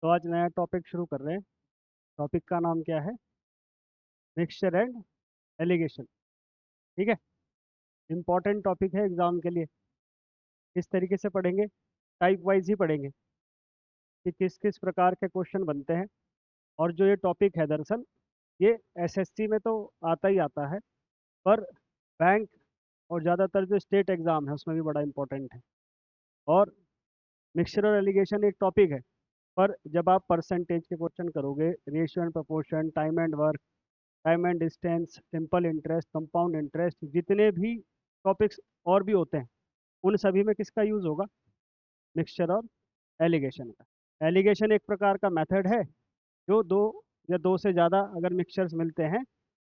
तो आज नया टॉपिक शुरू कर रहे हैं। टॉपिक का नाम क्या है? Mixture and allegation. ठीक है। इंपॉर्टेंट टॉपिक है एग्जाम के लिए। किस तरीके से पढ़ेंगे? टाइप वाइज ही पढ़ेंगे कि किस किस प्रकार के क्वेश्चन बनते हैं। और जो ये टॉपिक है दरअसल ये एसएससी में तो आता ही आता है, पर बैंक और ज़्यादातर जो स्टेट एग्ज़ाम है उसमें भी बड़ा इंपॉर्टेंट है। और मिक्सचर और एलिगेशन एक टॉपिक है, पर जब आप परसेंटेज के क्वेश्चन करोगे, ratio and proportion, time and work, time and distance, simple interest, compound interest, जितने भी टॉपिक्स और भी होते हैं उन सभी में किसका यूज़ होगा? मिक्सचर और एलिगेशन का। एलिगेशन एक प्रकार का मेथड है जो दो या दो से ज़्यादा अगर मिक्सचर्स मिलते हैं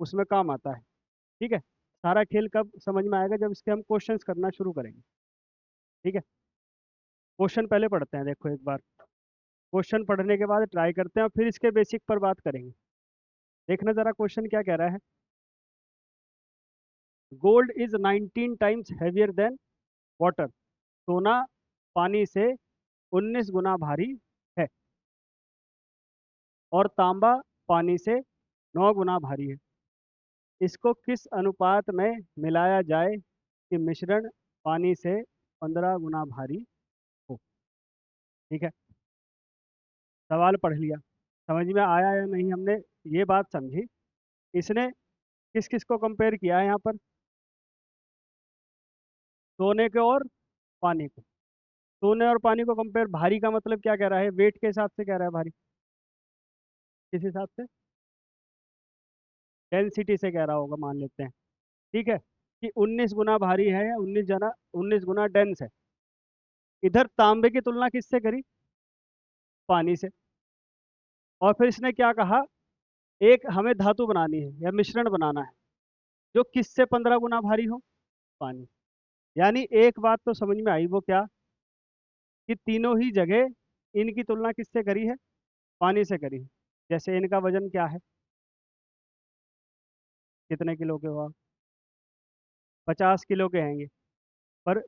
उसमें काम आता है। ठीक है। सारा खेल कब समझ में आएगा? जब इसके हम क्वेश्चंस करना शुरू करेंगे। ठीक है। क्वेश्चन पहले पढ़ते हैं, देखो एक बार। क्वेश्चन पढ़ने के बाद ट्राई करते हैं और फिर इसके बेसिक पर बात करेंगे। देखना जरा क्वेश्चन क्या कह रहा है। Gold is 19 times heavier than water. सोना पानी से 19 गुना भारी है और तांबा पानी से 9 गुना भारी है। इसको किस अनुपात में मिलाया जाए कि मिश्रण पानी से 15 गुना भारी हो? ठीक है। सवाल पढ़ लिया, समझ में आया या नहीं? हमने ये बात समझी। इसने किस किस को कंपेयर किया है यहाँ पर? सोने के और पानी को। सोने और पानी को कंपेयर, भारी का मतलब क्या कह रहा है? वेट के हिसाब से कह रहा है भारी। किस हिसाब से? डेंसिटी से कह रहा होगा, मान लेते हैं। ठीक है, कि 19 गुना भारी है या 19 गुना डेंस है। इधर तांबे की तुलना किससे करी? पानी से। और फिर इसने क्या कहा? एक हमें धातु बनानी है या मिश्रण बनाना है जो किससे 15 गुना भारी हो? पानी। यानी एक बात तो समझ में आई, वो क्या? कि तीनों ही जगह इनकी तुलना किससे करी है? पानी से करी है। जैसे इनका वजन क्या है? कितने किलो के हुआ? 50 किलो के हैं ये। पर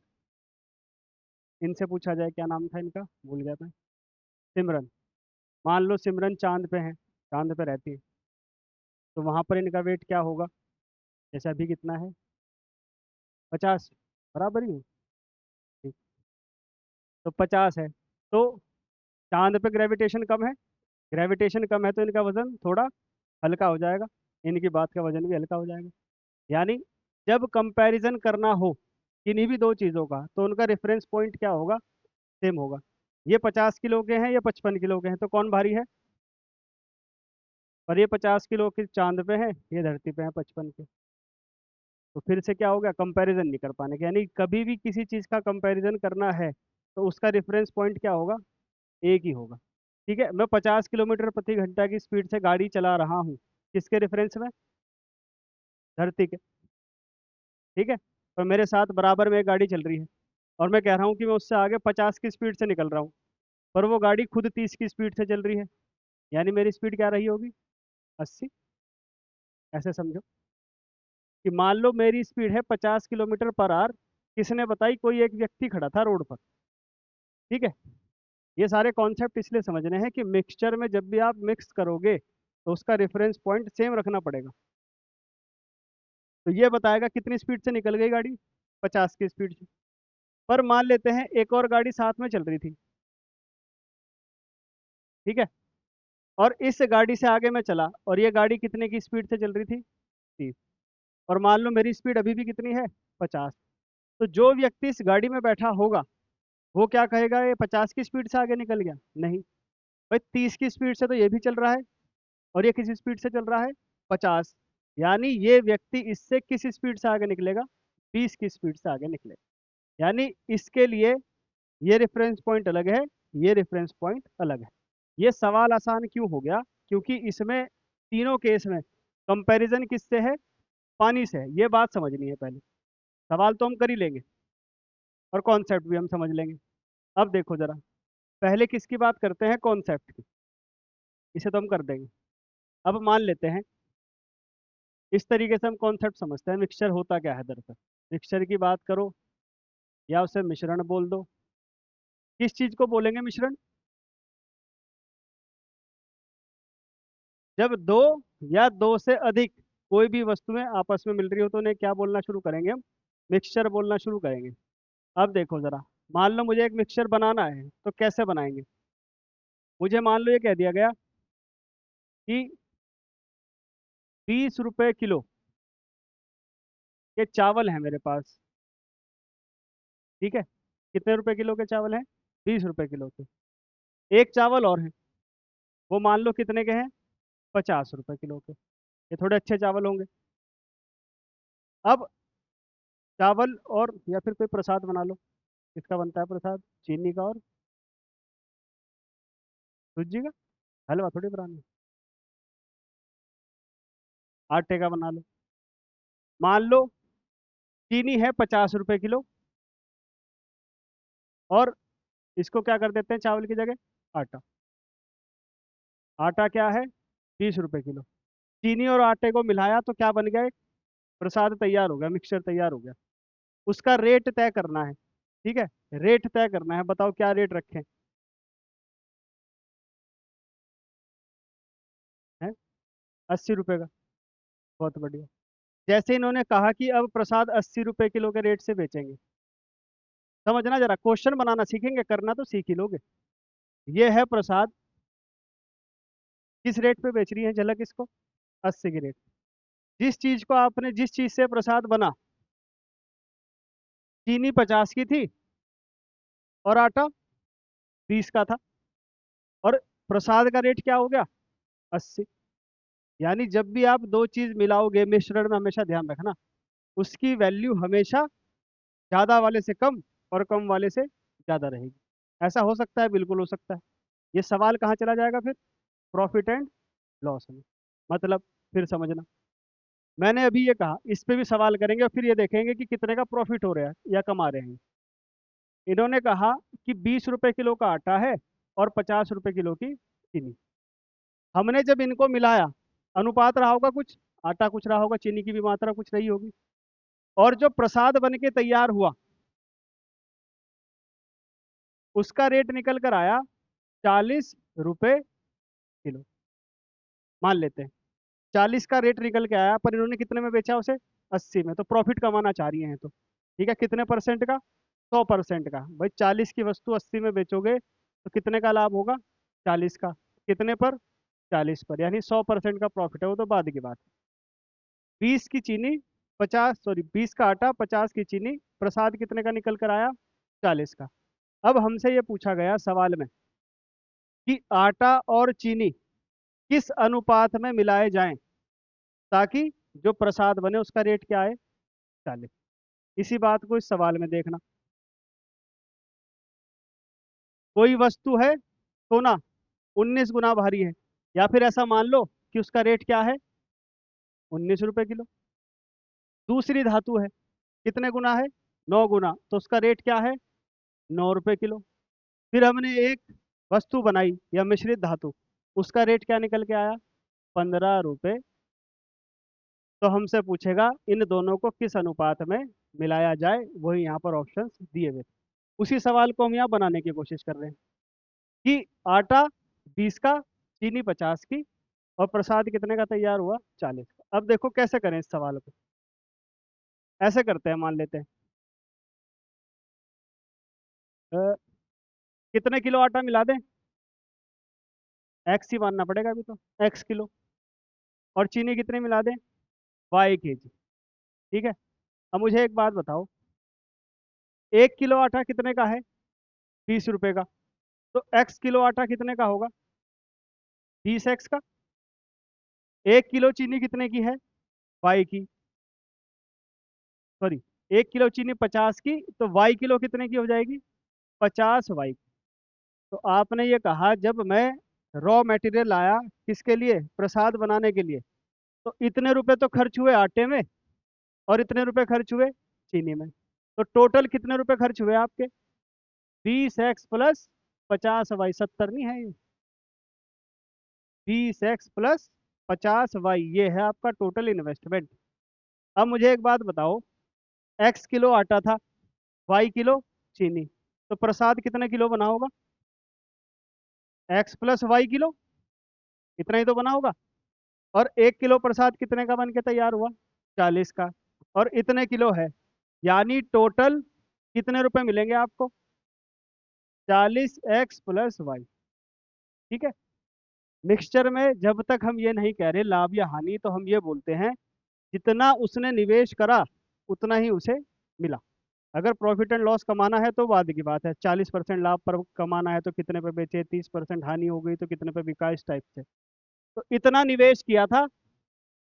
इनसे पूछा जाए, क्या नाम था इनका, भूल गया था। सिमरन। मान लो सिमरन चांद पे है, चांद पे रहती है, तो वहां पर इनका वेट क्या होगा? जैसे अभी कितना है? 50। बराबर ही है। ठीक। तो 50 है, तो चांद पे ग्रेविटेशन कम है। ग्रेविटेशन कम है तो इनका वजन थोड़ा हल्का हो जाएगा। इनकी बात का वजन भी हल्का हो जाएगा। यानी जब कंपैरिजन करना हो किन्हीं भी दो चीज़ों का, तो उनका रेफरेंस पॉइंट क्या होगा? सेम होगा। ये 50 किलो के हैं, ये 55 किलो के हैं, तो कौन भारी है? और ये 50 किलो के चांद पे है, ये धरती पे है 55 के। तो फिर से क्या हो गया? कंपैरिजन नहीं कर पाने के। यानी कभी भी किसी चीज़ का कंपैरिजन करना है तो उसका रेफरेंस पॉइंट क्या होगा? एक ही होगा। ठीक है, मैं 50 किलोमीटर प्रति घंटा की स्पीड से गाड़ी चला रहा हूँ, किसके रेफरेंस में? धरती के। ठीक है। और मेरे साथ बराबर में एक गाड़ी चल रही है और मैं कह रहा हूँ कि मैं उससे आगे 50 की स्पीड से निकल रहा हूँ, पर वो गाड़ी खुद 30 की स्पीड से चल रही है। यानी मेरी स्पीड क्या रही होगी? 80। ऐसे समझो कि मान लो मेरी स्पीड है 50 किलोमीटर पर आवर। किसने बताई? कोई एक व्यक्ति खड़ा था रोड पर। ठीक है। ये सारे कॉन्सेप्ट इसलिए समझने हैं कि मिक्सचर में जब भी आप मिक्स करोगे तो उसका रेफरेंस पॉइंट सेम रखना पड़ेगा। तो ये बताएगा कितनी स्पीड से निकल गई गाड़ी? 50 की स्पीड से। पर मान लेते हैं एक और गाड़ी साथ में चल रही थी। ठीक है। और इस गाड़ी से आगे मैं चला और ये गाड़ी कितने की स्पीड से चल रही थी? 30। और मान लो मेरी स्पीड अभी भी कितनी है? 50। तो जो व्यक्ति इस गाड़ी में बैठा होगा वो क्या कहेगा? ये 50 की स्पीड से आगे निकल गया? नहीं भाई, 30 की स्पीड से तो ये भी चल रहा है और ये किस स्पीड से चल रहा है? 50। यानी ये व्यक्ति इससे किस स्पीड से आगे निकलेगा? 20 की स्पीड से आगे निकलेगा। यानी इसके लिए ये रेफरेंस पॉइंट अलग है, ये रेफरेंस पॉइंट अलग है। ये सवाल आसान क्यों हो गया? क्योंकि इसमें तीनों केस में कंपैरिजन किससे है? पानी से है। ये बात समझनी है पहले। सवाल तो हम कर ही लेंगे और कॉन्सेप्ट भी हम समझ लेंगे। अब देखो जरा, पहले किसकी बात करते हैं? कॉन्सेप्ट की। इसे तो हम कर देंगे। अब मान लेते हैं इस तरीके से हम कॉन्सेप्ट समझते हैं, मिक्सचर होता क्या है दरअसल। मिक्सचर की बात करो या उसे मिश्रण बोल दो। किस चीज को बोलेंगे मिश्रण? जब दो या दो से अधिक कोई भी वस्तुएं आपस में मिल रही हो तो उन्हें क्या बोलना शुरू करेंगे हम? मिक्सचर बोलना शुरू करेंगे। अब देखो जरा, मान लो मुझे एक मिक्सचर बनाना है तो कैसे बनाएंगे? मुझे मान लो ये कह दिया गया कि 20 रुपए किलो के चावल है मेरे पास। ठीक है, कितने रुपए किलो के चावल हैं? 20 रुपए किलो के। एक चावल और है, वो मान लो कितने के हैं? 50 रुपए किलो के। ये थोड़े अच्छे चावल होंगे। अब चावल और या फिर कोई प्रसाद बना लो। किसका बनता है प्रसाद? चीनी का और सूजी का। हलवा थोड़ी बनाना है। आटे का बना लो। मान लो चीनी है 50 रुपए किलो, और इसको क्या कर देते हैं चावल की जगह? आटा। आटा क्या है? 20 रुपए किलो। चीनी और आटे को मिलाया तो क्या बन गया? एक प्रसाद तैयार हो गया, मिक्सचर तैयार हो गया। उसका रेट तय करना है। ठीक है, रेट तय करना है। बताओ क्या रेट रखें? है 80 रुपए का। बहुत बढ़िया। जैसे इन्होंने कहा कि अब प्रसाद 80 रुपए किलो के रेट से बेचेंगे। समझना जरा, क्वेश्चन बनाना सीखेंगे, करना तो सीख ही लोगे। ये है प्रसाद, किस रेट पे बेच रही है झलक इसको? 80 की रेट। जिस चीज को आपने, जिस चीज से प्रसाद बना, चीनी 50 की थी और आटा 20 का था, और प्रसाद का रेट क्या हो गया? 80। यानी जब भी आप दो चीज मिलाओगे मिश्रण में, हमेशा ध्यान रखना उसकी वैल्यू हमेशा ज्यादा वाले से कम और कम वाले से ज्यादा रहेगी। ऐसा हो सकता है? बिल्कुल हो सकता है। ये सवाल कहाँ चला जाएगा फिर? प्रॉफिट एंड लॉस में। मतलब, फिर समझना, मैंने अभी ये कहा, इस पे भी सवाल करेंगे और फिर ये देखेंगे कि कितने का प्रॉफिट हो रहा है या कमा रहे हैं। इन्होंने कहा कि 20 रुपए किलो का आटा है और 50 रुपए किलो की चीनी। हमने जब इनको मिलाया, अनुपात रहा होगा कुछ, आटा कुछ रहा होगा, चीनी की भी मात्रा कुछ रही होगी, और जो प्रसाद बन के तैयार हुआ उसका रेट निकल कर आया 40 रुपए किलो। मान लेते हैं 40 का रेट निकल के आया, पर इन्होंने कितने में बेचा उसे? 80 में। तो प्रॉफिट कमाना चाह रही हैं तो। ठीक है, कितने परसेंट का? 100% का। भाई 40 की वस्तु 80 में बेचोगे तो कितने का लाभ होगा? 40 का। कितने पर? 40 पर, यानी 100% का प्रॉफिट है, वो तो बाद की बात है। 20 की चीनी, 50, सॉरी 20 का आटा, 50 की चीनी, प्रसाद कितने का निकल कर आया? 40 का। अब हमसे ये पूछा गया सवाल में कि आटा और चीनी किस अनुपात में मिलाए जाएं ताकि जो प्रसाद बने उसका रेट क्या है? 40। इसी बात को इस सवाल में देखना। कोई वस्तु है सोना, 19 गुना भारी है, या फिर ऐसा मान लो कि उसका रेट क्या है? 19 रुपए किलो। दूसरी धातु है, कितने गुना है? 9 गुना, तो उसका रेट क्या है? 9 रुपए किलो। फिर हमने एक वस्तु बनाई या मिश्रित धातु, उसका रेट क्या निकल के आया? 15 रुपए। तो हमसे पूछेगा इन दोनों को किस अनुपात में मिलाया जाए, वही यहाँ पर ऑप्शंस दिए हुए थे। उसी सवाल को हम यहाँ बनाने की कोशिश कर रहे हैं कि आटा 20 का, चीनी 50 की, और प्रसाद कितने का तैयार हुआ? 40 का। अब देखो कैसे करें इस सवाल को। ऐसे करते हैं, मान लेते हैं अ, कितने किलो आटा मिला दें? एक्स ही मानना पड़ेगा अभी तो, एक्स किलो। और चीनी कितनी मिला दें? Y kg. ठीक है। अब मुझे एक बात बताओ, 1 किलो आटा कितने का है? 20 रुपए का। तो एक्स किलो आटा कितने का होगा? 20 एक्स का। 1 किलो चीनी कितने की है? वाई की, सॉरी, 1 किलो चीनी 50 की, तो वाई किलो कितने की हो जाएगी? 50 वाई। तो आपने ये कहा जब मैं रॉ मटेरियल लाया, किसके लिए? प्रसाद बनाने के लिए, तो इतने रुपए तो खर्च हुए आटे में और इतने रुपए खर्च हुए चीनी में। तो टोटल कितने रुपए खर्च हुए आपके? 20 एक्स प्लस 50 वाई, 70 नहीं है ये? 20 एक्स प्लस 50 वाई, ये है आपका टोटल इन्वेस्टमेंट। अब मुझे एक बात बताओ, एक्स किलो आटा था, वाई किलो चीनी, तो प्रसाद कितने किलो बना होगा? एक्स प्लस वाई किलो, इतना ही तो बना होगा। और 1 किलो प्रसाद कितने का बन के तैयार हुआ? 40 का। और इतने किलो है, यानी टोटल कितने रुपए मिलेंगे आपको? 40x + y। ठीक है। मिक्सचर में जब तक हम ये नहीं कह रहे लाभ या हानि, तो हम ये बोलते हैं जितना उसने निवेश करा उतना ही उसे मिला। अगर प्रॉफिट एंड लॉस कमाना है तो बाद की बात है, 40% लाभ पर कमाना है तो कितने पे बेचे, 30% हानि हो गई तो कितने पे बिका, इस टाइप से। तो इतना निवेश किया था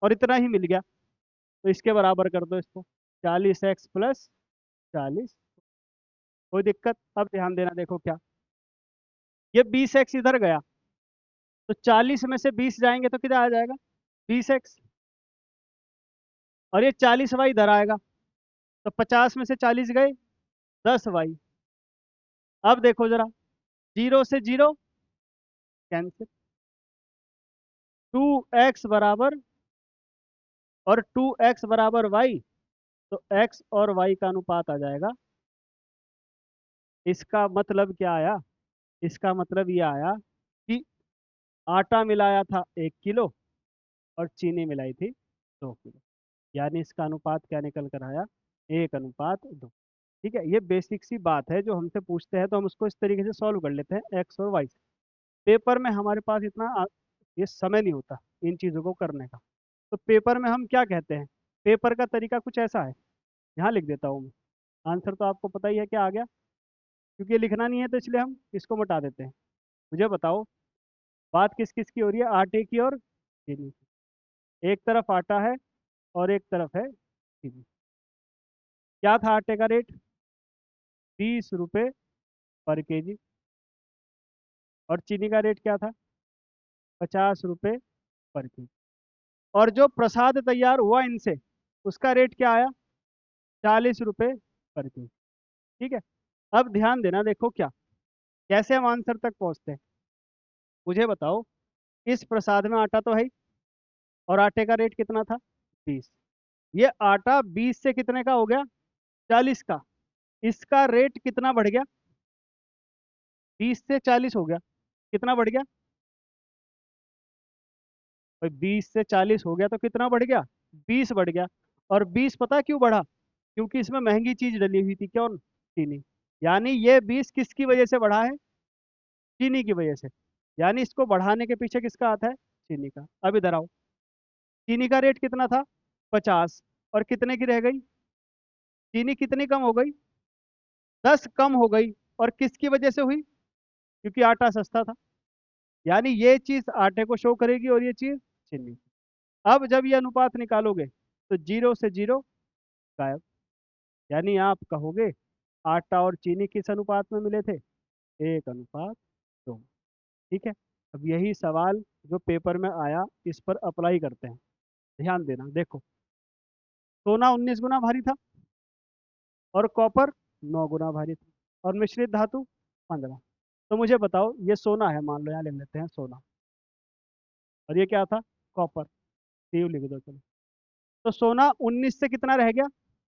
और इतना ही मिल गया, तो इसके बराबर कर दो इसको, 40x + 40। कोई दिक्कत? अब ध्यान देना, देखो क्या, ये 20x इधर गया, तो 40 में से 20 जाएंगे तो कितना आ जाएगा? 20x। और ये 40y इधर आएगा, तो 50 में से 40 गए, 10y। अब देखो जरा, 0 से 0 कैंसिल, 2x बराबर, और 2x बराबर y, तो x और y का अनुपात आ जाएगा। इसका मतलब क्या आया? इसका मतलब ये आया कि आटा मिलाया था 1 किलो और चीनी मिलाई थी 2 किलो, यानी इसका अनुपात क्या निकल कर आया? 1:2। ठीक है, ये बेसिक सी बात है जो हमसे पूछते हैं तो हम उसको इस तरीके से सॉल्व कर लेते हैं, एक्स और वाई से। पेपर में हमारे पास इतना ये समय नहीं होता इन चीज़ों को करने का। तो पेपर में हम क्या कहते हैं, पेपर का तरीका कुछ ऐसा है, यहाँ लिख देता हूँ मैं। आंसर तो आपको पता ही है क्या आ गया, क्योंकि ये लिखना नहीं है तो इसलिए हम इसको मिटा देते हैं। मुझे बताओ, बात किस किस की हो रही है? आटे की और चीनी की। एक तरफ आटा है और एक तरफ है चीनी। क्या था आटे का रेट? 20 रुपये पर केजी। और चीनी का रेट क्या था? 50 रुपये पर केजी। और जो प्रसाद तैयार हुआ इनसे, उसका रेट क्या आया? 40 रुपये पर केजी। ठीक है। अब ध्यान देना, देखो क्या, कैसे हम आंसर तक पहुंचते हैं। मुझे बताओ, इस प्रसाद में आटा तो है ही, और आटे का रेट कितना था? 20। ये आटा 20 से कितने का हो गया? 40 का। इसका रेट कितना बढ़ गया? 20 से 40 हो गया, कितना बढ़ गया? भाई 20 से 40 हो गया तो कितना बढ़ गया? 20 बढ़ गया। और 20 पता क्यों बढ़ा? क्योंकि इसमें महंगी चीज डली हुई थी, कौन? चीनी। यानी ये 20 किसकी वजह से बढ़ा है? चीनी की वजह से। यानी इसको बढ़ाने के पीछे किसका हाथ है? चीनी का। अब इधर आओ, चीनी का रेट कितना था? 50। और कितने की रह गई? चीनी कितनी कम हो गई? 10 कम हो गई। और किसकी वजह से हुई? क्योंकि आटा सस्ता था। यानी ये चीज आटे को शो करेगी और ये चीज चीनी। अब जब ये अनुपात निकालोगे तो 0 से 0 गायब। यानी आप कहोगे आटा और चीनी किस अनुपात में मिले थे? 1:2। ठीक है। अब यही सवाल जो पेपर में आया, इस पर अप्लाई करते हैं। ध्यान देना, देखो, सोना 19 गुना भारी था और कॉपर 9 गुना भारी था, और मिश्रित धातु 15। तो मुझे बताओ, ये सोना है, मान लो यहाँ लिख लेते हैं सोना, और ये क्या था? कॉपर। सीयू लिख दो चलो। तो सोना 19 से कितना रह गया?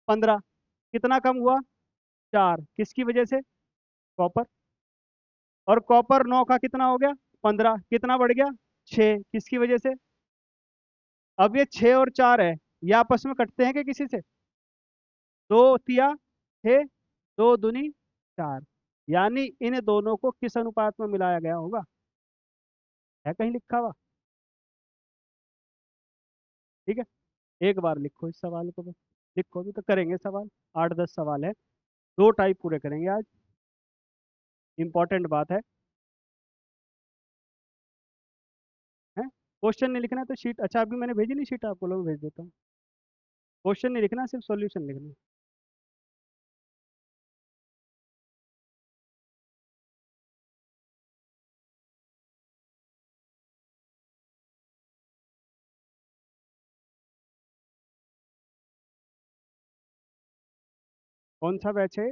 15। कितना कम हुआ? 4। किसकी वजह से? कॉपर। और कॉपर 9 का कितना हो गया? 15। कितना बढ़ गया? 6। किसकी वजह से? अब ये 6 और 4 है, ये आपस में कटते हैं कि किसी से? 2 तिया 6, 2 दूनी 4। यानी इन दोनों को किस अनुपात में मिलाया गया होगा? है कहीं लिखा हुआ? ठीक है, एक बार लिखो इस सवाल को बस। लिखो भी तो करेंगे सवाल, 8-10 सवाल है, 2 टाइप पूरे करेंगे आज। इंपॉर्टेंट बात है। है, क्वेश्चन नहीं लिखना है तो शीट, अच्छा अभी मैंने भेजी नहीं शीट, आपको लोग भेज देता हूँ। क्वेश्चन नहीं लिखना, सिर्फ सॉल्यूशन लिखना है। कौन सा बैच है?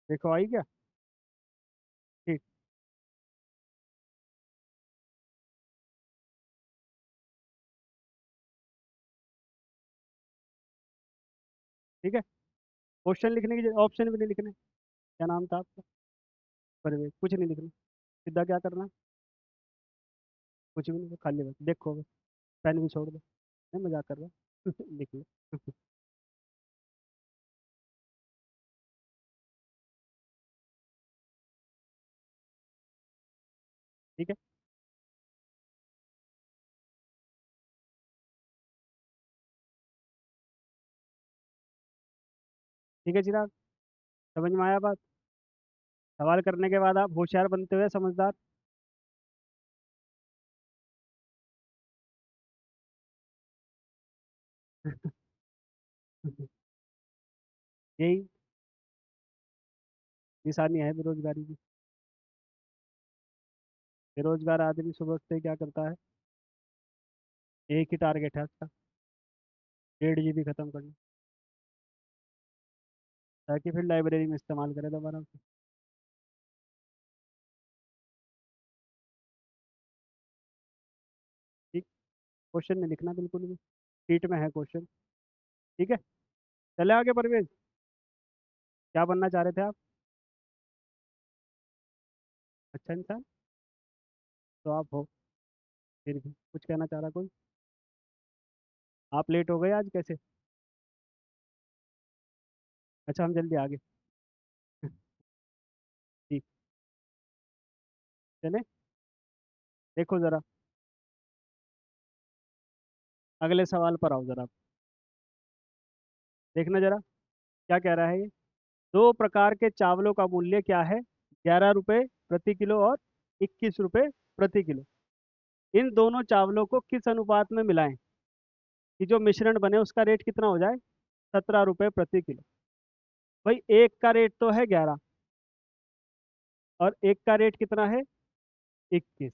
देखो आई क्या? ठीक। ठीक है, क्वेश्चन लिखने की ऑप्शन भी नहीं लिखने। क्या नाम था आपका? परवेज। कुछ नहीं लिखना। सीधा क्या करना है? कुछ भी नहीं, खाली बस देखो बस। पेन भी छोड़ दो, मैं मजाक कर रहा हूँ। लिख लो। ठीक है। ठीक है चिराग, समझ में आया बात? सवाल करने के बाद आप होशियार बनते हुए समझदार। यही निशानी है बेरोजगारी की। बेरोजगार आदमी सुबह उठते ही क्या करता है? एक ही टारगेट है उसका, 1.5 GB खत्म करना, ताकि फिर लाइब्रेरी में इस्तेमाल करे दोबारा उसे। ठीक। क्वेश्चन नहीं लिखना बिल्कुल भी, शीट में है क्वेश्चन। ठीक है। चले आगे परवेज, क्या बनना चाह रहे थे आप? अच्छा इंसान तो आप हो, फिर भी कुछ कहना चाह रहा कोई? आप लेट हो गए आज कैसे? अच्छा हम जल्दी आ गए। ठीक। चले, देखो जरा, अगले सवाल पर आओ जरा। देखना जरा, क्या कह रहा है ये? दो प्रकार के चावलों का मूल्य क्या है? 11 रुपये प्रति किलो और 21 रुपये प्रति किलो। इन दोनों चावलों को किस अनुपात में मिलाएं कि जो मिश्रण बने उसका रेट कितना हो जाए? 17 रुपये प्रति किलो। भाई एक का रेट तो है 11, और एक का रेट कितना है? 21।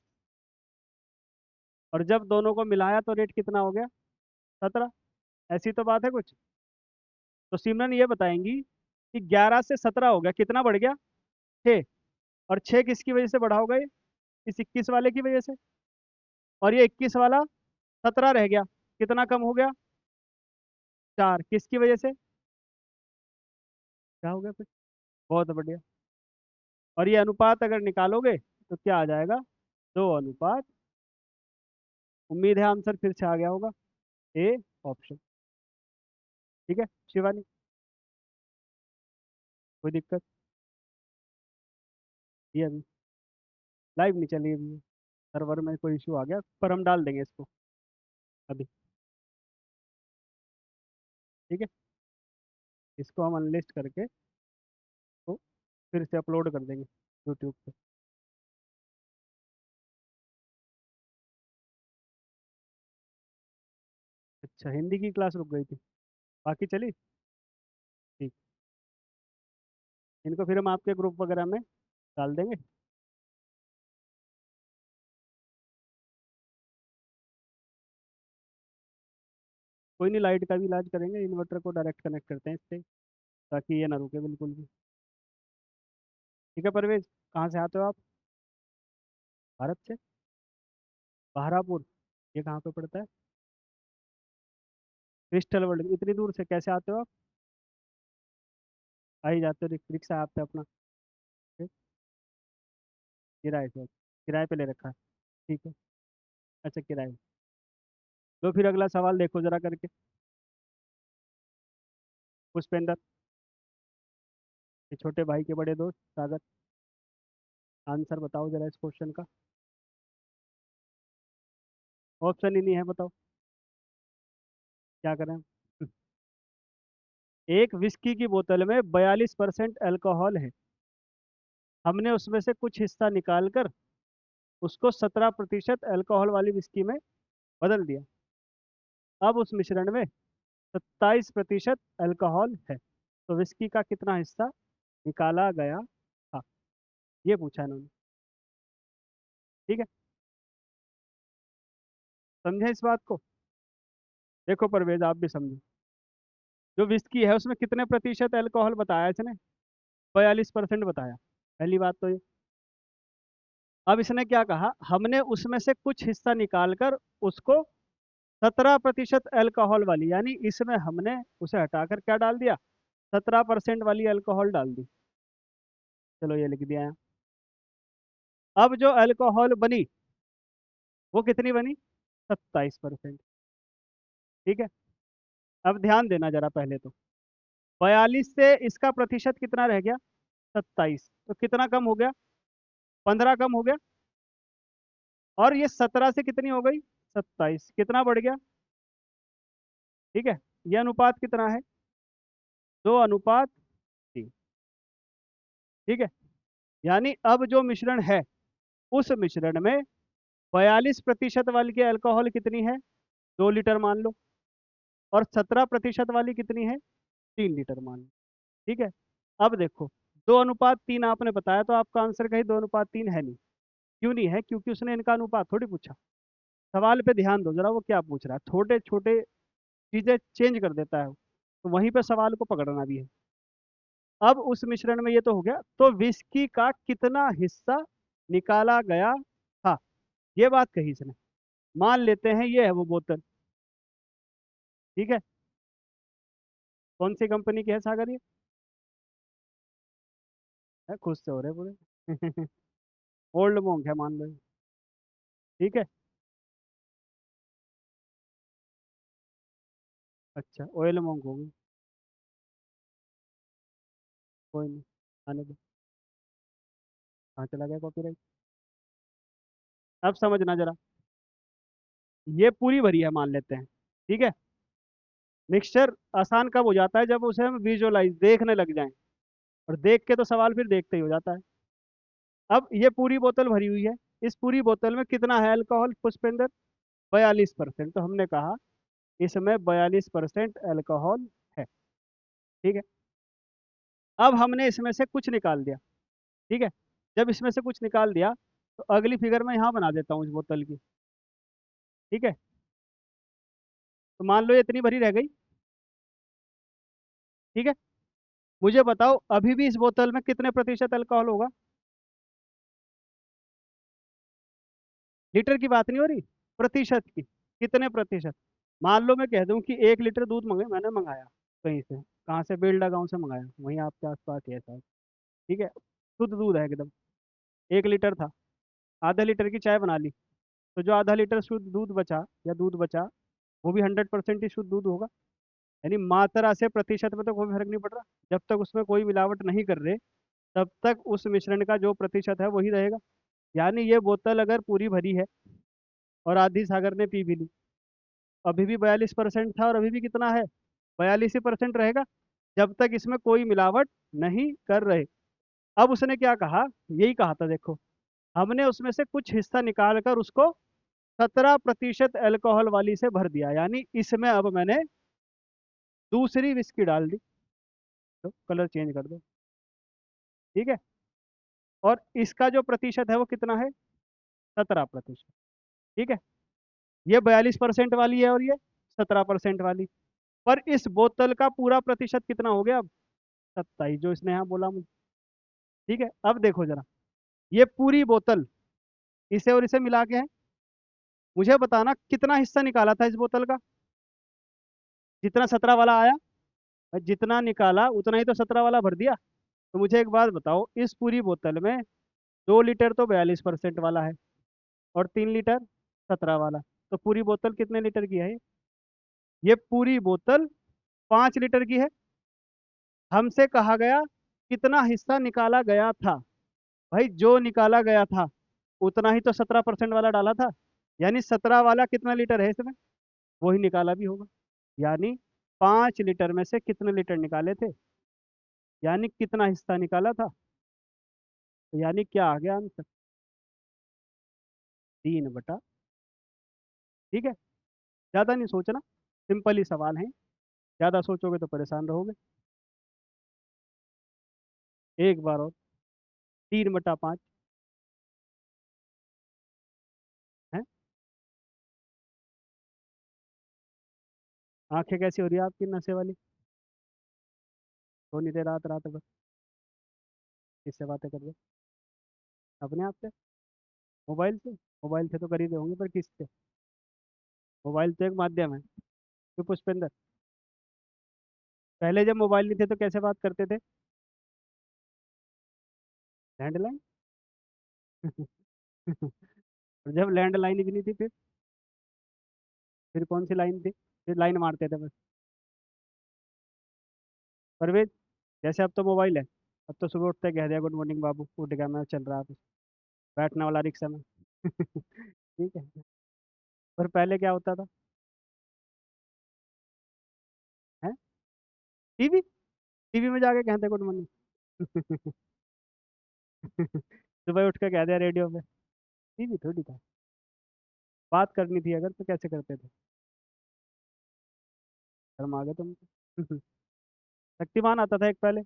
और जब दोनों को मिलाया तो रेट कितना हो गया? 17। ऐसी तो बात है कुछ। तो सिमरन ये बताएंगी कि 11 से 17 हो गया, कितना बढ़ गया? 6। और 6 किसकी वजह से बढ़ा होगा ये? इस 21 वाले की वजह से। और ये 21 वाला 17 रह गया, कितना कम हो गया? 4, किसकी वजह से? क्या हो गया फिर? बहुत बढ़िया। और ये अनुपात अगर निकालोगे तो क्या आ जाएगा? 2 अनुपात। उम्मीद है आंसर फिर से आ गया होगा, ए ऑप्शन। ठीक है शिवानी, कोई दिक्कत? ये अभी लाइव नहीं चली अभी, सर्वर में कोई इशू आ गया, पर हम डाल देंगे इसको अभी। ठीक है, इसको हम अनलिस्ट करके तो फिर से अपलोड कर देंगे यूट्यूब पे। अच्छा हिंदी की क्लास रुक गई थी, बाकी चली? ठीक। इनको फिर हम आपके ग्रुप वगैरह में डाल देंगे। कोई नहीं, लाइट का भी इलाज करेंगे, इन्वर्टर को डायरेक्ट कनेक्ट करते हैं इससे, ताकि ये ना रुके बिल्कुल भी। ठीक है परवेज, कहाँ से आते हो आप? भारत से? बहरापुर, ये कहाँ पे पड़ता है? क्रिस्टल वर्ल्ड, इतनी दूर से कैसे आते हो आप? आ ही जाते हो, रिक्शा आप पे अपना? ठीक, किराए से, किराए पे ले रखा है। ठीक है। अच्छा किराए। लो फिर अगला सवाल देखो जरा करके। पुष्पेंद्र, ये छोटे भाई के बड़े दोस्त सागर, आंसर बताओ जरा इस क्वेश्चन का। ऑप्शन ही नहीं है, बताओ क्या करें। एक विस्की की बोतल में 42% अल्कोहल है। हमने उसमें से कुछ हिस्सा निकाल कर उसको 17% अल्कोहल वाली विस्की में बदल दिया। अब उस मिश्रण में 27% अल्कोहल है, तो विस्की का कितना हिस्सा निकाला गया था? ये पूछा इन्होंने। ठीक है, समझे इस बात को? देखो परवेज आप भी समझो, जो विस्की है उसमें कितने प्रतिशत अल्कोहल बताया इसने? 42% बताया, पहली बात तो ये। अब इसने क्या कहा, हमने उसमें से कुछ हिस्सा निकाल कर उसको 17% अल्कोहल वाली, यानी इसमें हमने उसे हटाकर क्या डाल दिया? 17% वाली अल्कोहल डाल दी। चलो ये लिख दिया है। अब जो अल्कोहल बनी वो कितनी बनी? 27%। ठीक है। अब ध्यान देना जरा पहले तो, 42 से इसका प्रतिशत कितना रह गया? 27। तो कितना कम हो गया? 15 कम हो गया। और ये 17 से कितनी हो गई? 27। कितना बढ़ गया? ठीक है। ये अनुपात कितना है? 2:3। ठीक है। यानी अब जो मिश्रण है, उस मिश्रण में 42% वाली की अल्कोहल कितनी है? 2 लीटर मान लो। और 17% वाली कितनी है? 3 लीटर मान लो। ठीक है। अब देखो, 2:3 आपने बताया, तो आपका आंसर कहीं 2:3 है नहीं। क्यों नहीं है? क्योंकि उसने इनका अनुपात थोड़ी पूछा। सवाल पे ध्यान दो जरा, वो क्या पूछ रहा है। छोटे छोटे चीजें चेंज कर देता है वो, तो वहीं पे सवाल को पकड़ना भी है। अब उस मिश्रण में ये तो हो गया, तो विस्की का कितना हिस्सा निकाला गया था, ये बात कही इसने। मान लेते हैं ये है वो बोतल। ठीक है। कौन सी कंपनी की है सागर ये? खुश से हो रहे पूरे। ओल्ड मोंक है मान लो ये। ठीक है। अच्छा, ऑयल मोंक होगी। कोई नहीं, आने दो। कहाँ चला गया कॉपीराइट? अब समझना जरा, ये पूरी भरी है मान लेते हैं। ठीक है। मिक्सचर आसान कब हो जाता है? जब उसे हम विजुअलाइज देखने लग जाएं, और देख के तो सवाल फिर देखते ही हो जाता है। अब ये पूरी बोतल भरी हुई है, इस पूरी बोतल में कितना है अल्कोहल पुष्पेंद्र? 42%। तो हमने कहा इसमें 42% अल्कोहल है। ठीक है। अब हमने इसमें से कुछ निकाल दिया। ठीक है। जब इसमें से कुछ निकाल दिया, तो अगली फिगर मैं यहाँ बना देता हूँ इस बोतल की। ठीक है। तो मान लो ये इतनी भरी रह गई। ठीक है। मुझे बताओ अभी भी इस बोतल में कितने प्रतिशत अल्कोहल होगा? लीटर की बात नहीं हो रही, प्रतिशत की। कितने प्रतिशत? मान लो मैं कह दूं कि 1 लीटर दूध मैंने मंगाया कहीं से। कहाँ से? बेलडा गांव से मंगाया, वहीं आपके आसपास ही है शायद। ठीक है। शुद्ध दूध है एकदम। 1 लीटर था। आधा लीटर की चाय बना ली, तो जो आधा लीटर शुद्ध दूध बचा या दूध बचा, वो भी 100% ही शुद्ध दूध होगा। यानी मात्रा से प्रतिशत में तो कोई फर्क नहीं पड़ रहा। जब तक उसमें कोई मिलावट नहीं कर रहे, तब तक उस मिश्रण का जो प्रतिशत है वही रहेगा। यानी ये बोतल अगर पूरी भरी है और आधी सागर ने पी भी ली, अभी भी 42% था, और अभी भी कितना है? 42% रहेगा, जब तक इसमें कोई मिलावट नहीं कर रहे। अब उसने क्या कहा? यही कहा था देखो, हमने उसमें से कुछ हिस्सा निकाल कर उसको 17% अल्कोहल वाली से भर दिया। यानी इसमें अब मैंने दूसरी विस्की डाल दी। तो कलर चेंज कर दो। ठीक है। और इसका जो प्रतिशत है वो कितना है? 17%। ठीक है। ये 42% वाली है और ये 17% वाली। पर इस बोतल का पूरा प्रतिशत कितना हो गया अब? 27, जो इसने यहाँ बोला मुझे। ठीक है। अब देखो जरा, ये पूरी बोतल इसे और इसे मिला के है। मुझे बताना कितना हिस्सा निकाला था इस बोतल का? जितना 17 वाला आया, और जितना निकाला उतना ही तो 17 वाला भर दिया। तो मुझे एक बात बताओ, इस पूरी बोतल में 2 लीटर तो 42% वाला है, और 3 लीटर 17 वाला। तो पूरी बोतल कितने लीटर की है ये पूरी बोतल 5 लीटर की है। हमसे कहा गया कितना हिस्सा निकाला गया था। भाई जो निकाला गया था उतना ही तो 17% वाला डाला था। यानी 17 वाला कितना लीटर है इसमें, वही निकाला भी होगा। यानी 5 लीटर में से कितने लीटर निकाले थे, यानी कितना हिस्सा निकाला था। तो यानी क्या आ गया आंसर? 3/। ठीक है। ज़्यादा नहीं सोचना, सिंपल ही सवाल है। ज़्यादा सोचोगे तो परेशान रहोगे। एक बार और, 3/5 है। आंखें कैसी हो रही है आपकी नशे वाली? सो नहीं दे रात रात भर? किससे बातें कर रहे हो? अपने आप से? मोबाइल से? मोबाइल से तो कर ही रहे होंगे, पर किससे? मोबाइल तो एक माध्यम है। क्यों पुष्पेंद्र? पहले जब मोबाइल नहीं थे तो कैसे बात करते थे? लैंडलाइन। और जब लैंड लाइन भी नहीं थी, फिर कौन सी लाइन थी? फिर लाइन मारते थे बस। परवेज, जैसे अब तो मोबाइल है, अब तो सुबह उठते कह दिया गुड मॉर्निंग बाबू, उठ गया, मैं चल रहा था बैठने वाला रिक्शा में। ठीक है। पर पहले क्या होता था? है, टीवी, टीवी में जाके कहते गुड मॉर्निंग। सुबह उठ के कह दिया रेडियो पे। टीवी थोड़ी था। बात करनी थी अगर तो कैसे करते थे? शर्म आ गए तुम। शक्तिमान आता था एक पहले,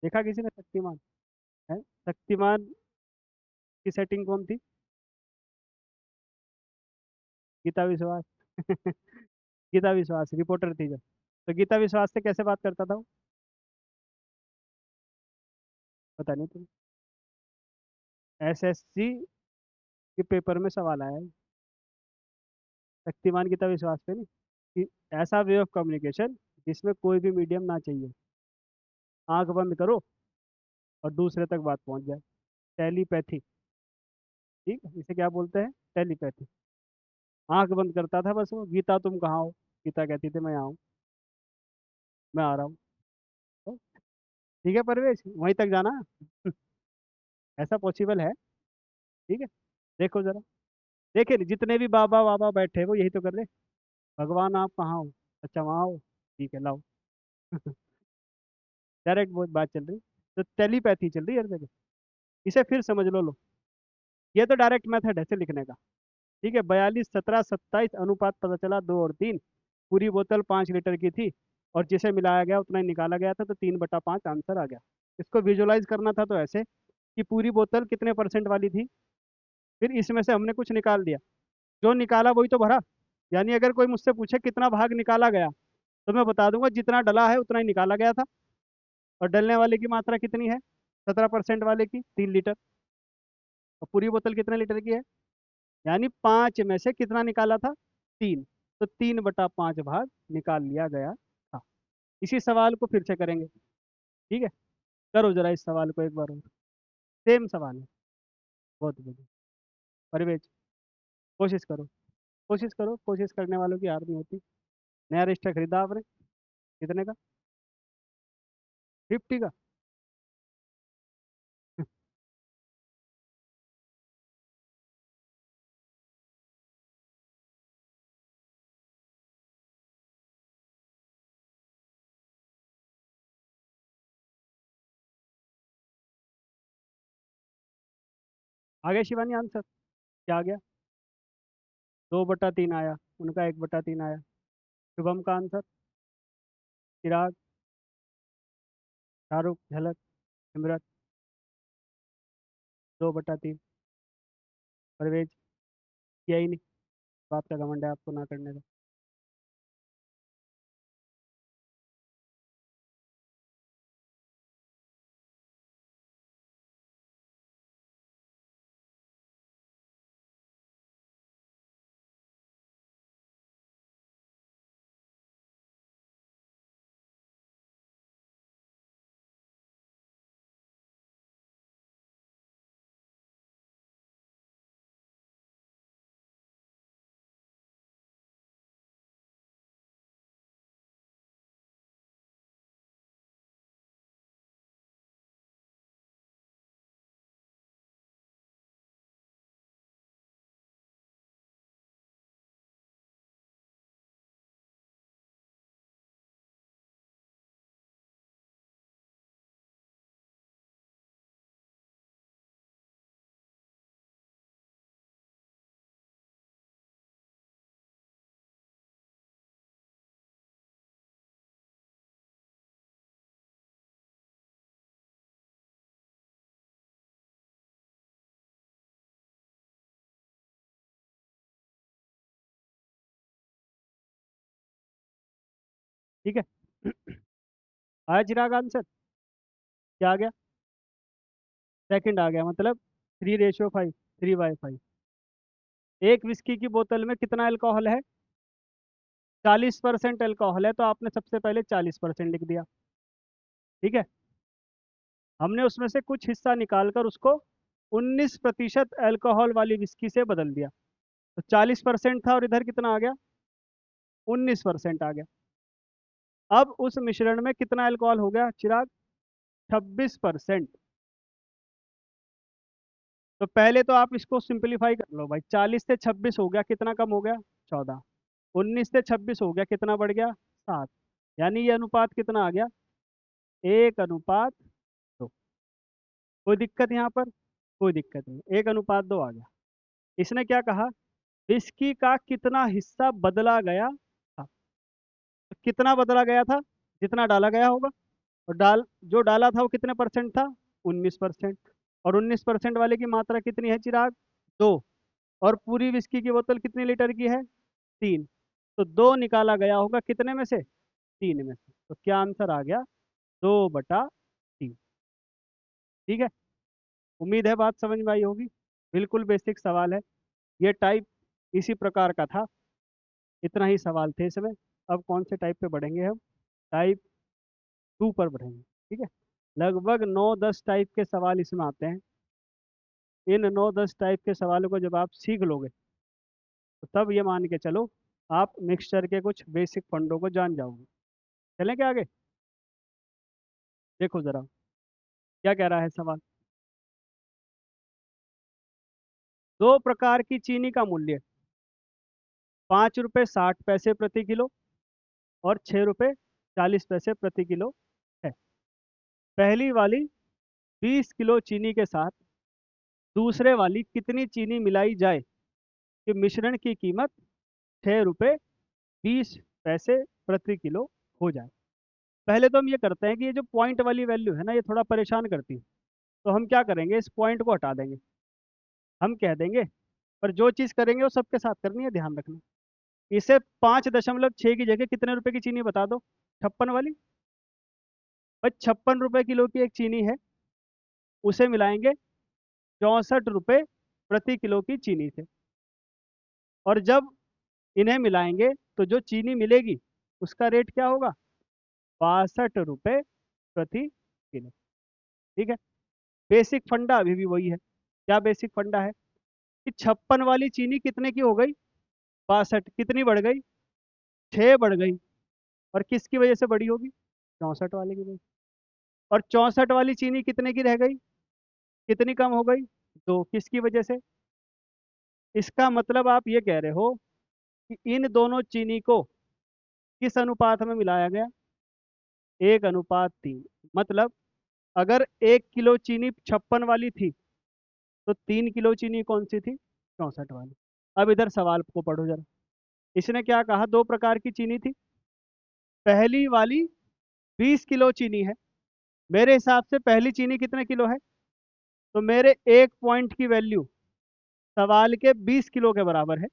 देखा किसी ने शक्तिमान? है, शक्तिमान की सेटिंग कौन थी? गीता विश्वास। गीता विश्वास रिपोर्टर थी जो। तो गीता विश्वास से कैसे बात करता था वो? पता नहीं तुम। एसएससी के पेपर में सवाल आया है, शक्तिमान गीता विश्वास पे नहीं, कि ऐसा वे ऑफ कम्युनिकेशन जिसमें कोई भी मीडियम ना चाहिए, आंख बंद करो और दूसरे तक बात पहुंच जाए। टेलीपैथी। ठीक है, इसे क्या बोलते हैं? टेलीपैथी। आंख बंद करता था बस वो, गीता तुम कहाँ हो? गीता कहती थी मैं यहाँ हूँ, मैं आ रहा हूँ। तो ठीक है परवेश, वहीं तक जाना। ऐसा पॉसिबल है? ठीक है, देखो जरा। देखे नहीं, जितने भी बाबा बाबा बैठे वो यही तो कर रहे। भगवान आप कहाँ हो? अच्छा वहाँ हो, ठीक है लाओ। डायरेक्ट वो बात चल रही। तो टेलीपैथी चल रही है हर जगह। इसे फिर समझ लो। ये तो डायरेक्ट मेथड है इसे लिखने का। ठीक है, 42 17 27 अनुपात पता चला, 2 और 3। पूरी बोतल 5 लीटर की थी, और जिसे मिलाया गया उतना ही निकाला गया था, तो 3/5 आंसर आ गया। इसको विजुलाइज करना था तो ऐसे, कि पूरी बोतल कितने परसेंट वाली थी, फिर इसमें से हमने कुछ निकाल दिया, जो निकाला वही तो भरा। यानी अगर कोई मुझसे पूछे कितना भाग निकाला गया, तो मैं बता दूंगा जितना डला है उतना ही निकाला गया था। और डलने वाले की मात्रा कितनी है? 17% वाले की 3 लीटर। और पूरी बोतल कितने लीटर की है? यानी 5 में से कितना निकाला था? 3। तो 3/5 भाग निकाल लिया गया था। इसी सवाल को फिर से करेंगे। ठीक है, करो जरा इस सवाल को एक बार और। सेम सवाल है। बहुत बढ़िया। परिवेश, कोशिश करो, कोशिश करो, कोशिश करने वालों की हार नहीं होती। नया रजिस्टर खरीदा आपने? कितने का? 50 का? आ गया शिवानी आंसर? क्या आ गया? 2/3 आया, उनका 1/3 आया। शुभम का आंसर? चिराग, शाहरुख, झलक, सिमरत। 2/3। परवेज, किया ही नहीं। बात का घमंड है आपको ना करने का। ठीक है। आया चिराग आंसर? क्या आ गया? सेकंड आ गया, मतलब 3:5, 3/5। एक विस्की की बोतल में कितना अल्कोहल है? 40% अल्कोहल है, तो आपने सबसे पहले 40% लिख दिया। ठीक है, हमने उसमें से कुछ हिस्सा निकाल कर उसको 19% अल्कोहल वाली विस्की से बदल दिया। तो 40% था और इधर कितना आ गया, 19% आ गया। अब उस मिश्रण में कितना अल्कोहल हो गया चिराग, 26%। तो पहले तो आप इसको सिंपलीफाई कर लो भाई, 40 से 26 हो गया, कितना कम हो गया, 14। 19 से 26 हो गया, कितना बढ़ गया, 7। यानी ये अनुपात कितना आ गया, 1:2। कोई दिक्कत यहाँ पर, कोई दिक्कत नहीं, 1:2 आ गया। इसने क्या कहा, विस्की का कितना हिस्सा बदला गया था। तो कितना बदला गया था, जितना डाला गया होगा। और जो डाला था वो कितने परसेंट था, 19%। और 19% वाले की मात्रा कितनी है चिराग, 2। और पूरी विस्की की बोतल कितनी लीटर की है, 3। तो 2 निकाला गया होगा कितने में से, 3 में से। तो क्या आंसर आ गया, 2/3। ठीक है, उम्मीद है बात समझ में आई होगी। बिल्कुल बेसिक सवाल है, ये टाइप इसी प्रकार का था। इतना ही सवाल थे इसमें। अब कौन से टाइप पे बढ़ेंगे हम, टाइप 2 पर बढ़ेंगे। ठीक है, लगभग 9-10 टाइप के सवाल इसमें आते हैं। इन 9-10 टाइप के सवालों को जब आप सीख लोगे तो तब ये मान के चलो आप मिक्सचर के कुछ बेसिक फंडों को जान जाओगे। चलें क्या आगे, देखो जरा क्या कह रहा है सवाल। 2 प्रकार की चीनी का मूल्य 5 रुपये 60 पैसे प्रति किलो और 6 रुपये 40 पैसे प्रति किलो है। पहली वाली 20 किलो चीनी के साथ दूसरे वाली कितनी चीनी मिलाई जाए कि मिश्रण की कीमत 6 रुपये 20 पैसे प्रति किलो हो जाए। पहले तो हम ये करते हैं कि ये जो पॉइंट वाली वैल्यू है ना, ये थोड़ा परेशान करती है। तो हम क्या करेंगे, इस पॉइंट को हटा देंगे। हम कह देंगे, पर जो चीज़ करेंगे वो सबके साथ करनी है, ध्यान रखना। इसे 5.6 की जगह कितने रुपए की चीनी बता दो, 56 वाली। भाई 56 रुपए किलो की एक चीनी है, उसे मिलाएंगे 64 रुपए प्रति किलो की चीनी से। और जब इन्हें मिलाएंगे तो जो चीनी मिलेगी उसका रेट क्या होगा, 62 रुपए प्रति किलो। ठीक है, बेसिक फंडा अभी भी वही है। क्या बेसिक फंडा है कि 56 वाली चीनी कितने की हो गई, 62। कितनी बढ़ गई, 6 बढ़ गई। और किसकी वजह से बढ़ी होगी, 64 वाले की वजह से। और 64 वाली चीनी कितने की रह गई, कितनी कम हो गई, 2। किसकी वजह से। इसका मतलब आप ये कह रहे हो कि इन दोनों चीनी को किस अनुपात में मिलाया गया, 1:3। मतलब अगर 1 किलो चीनी 56 वाली थी तो 3 किलो चीनी कौन सी थी, 64 वाली। अब इधर सवाल को पढ़ो जरा। इसने क्या कहा, 2 प्रकार की चीनी थी। पहली वाली 20 किलो चीनी है। मेरे हिसाब से पहली चीनी कितने किलो है, तो मेरे 1 पॉइंट की वैल्यू सवाल के 20 किलो के बराबर है।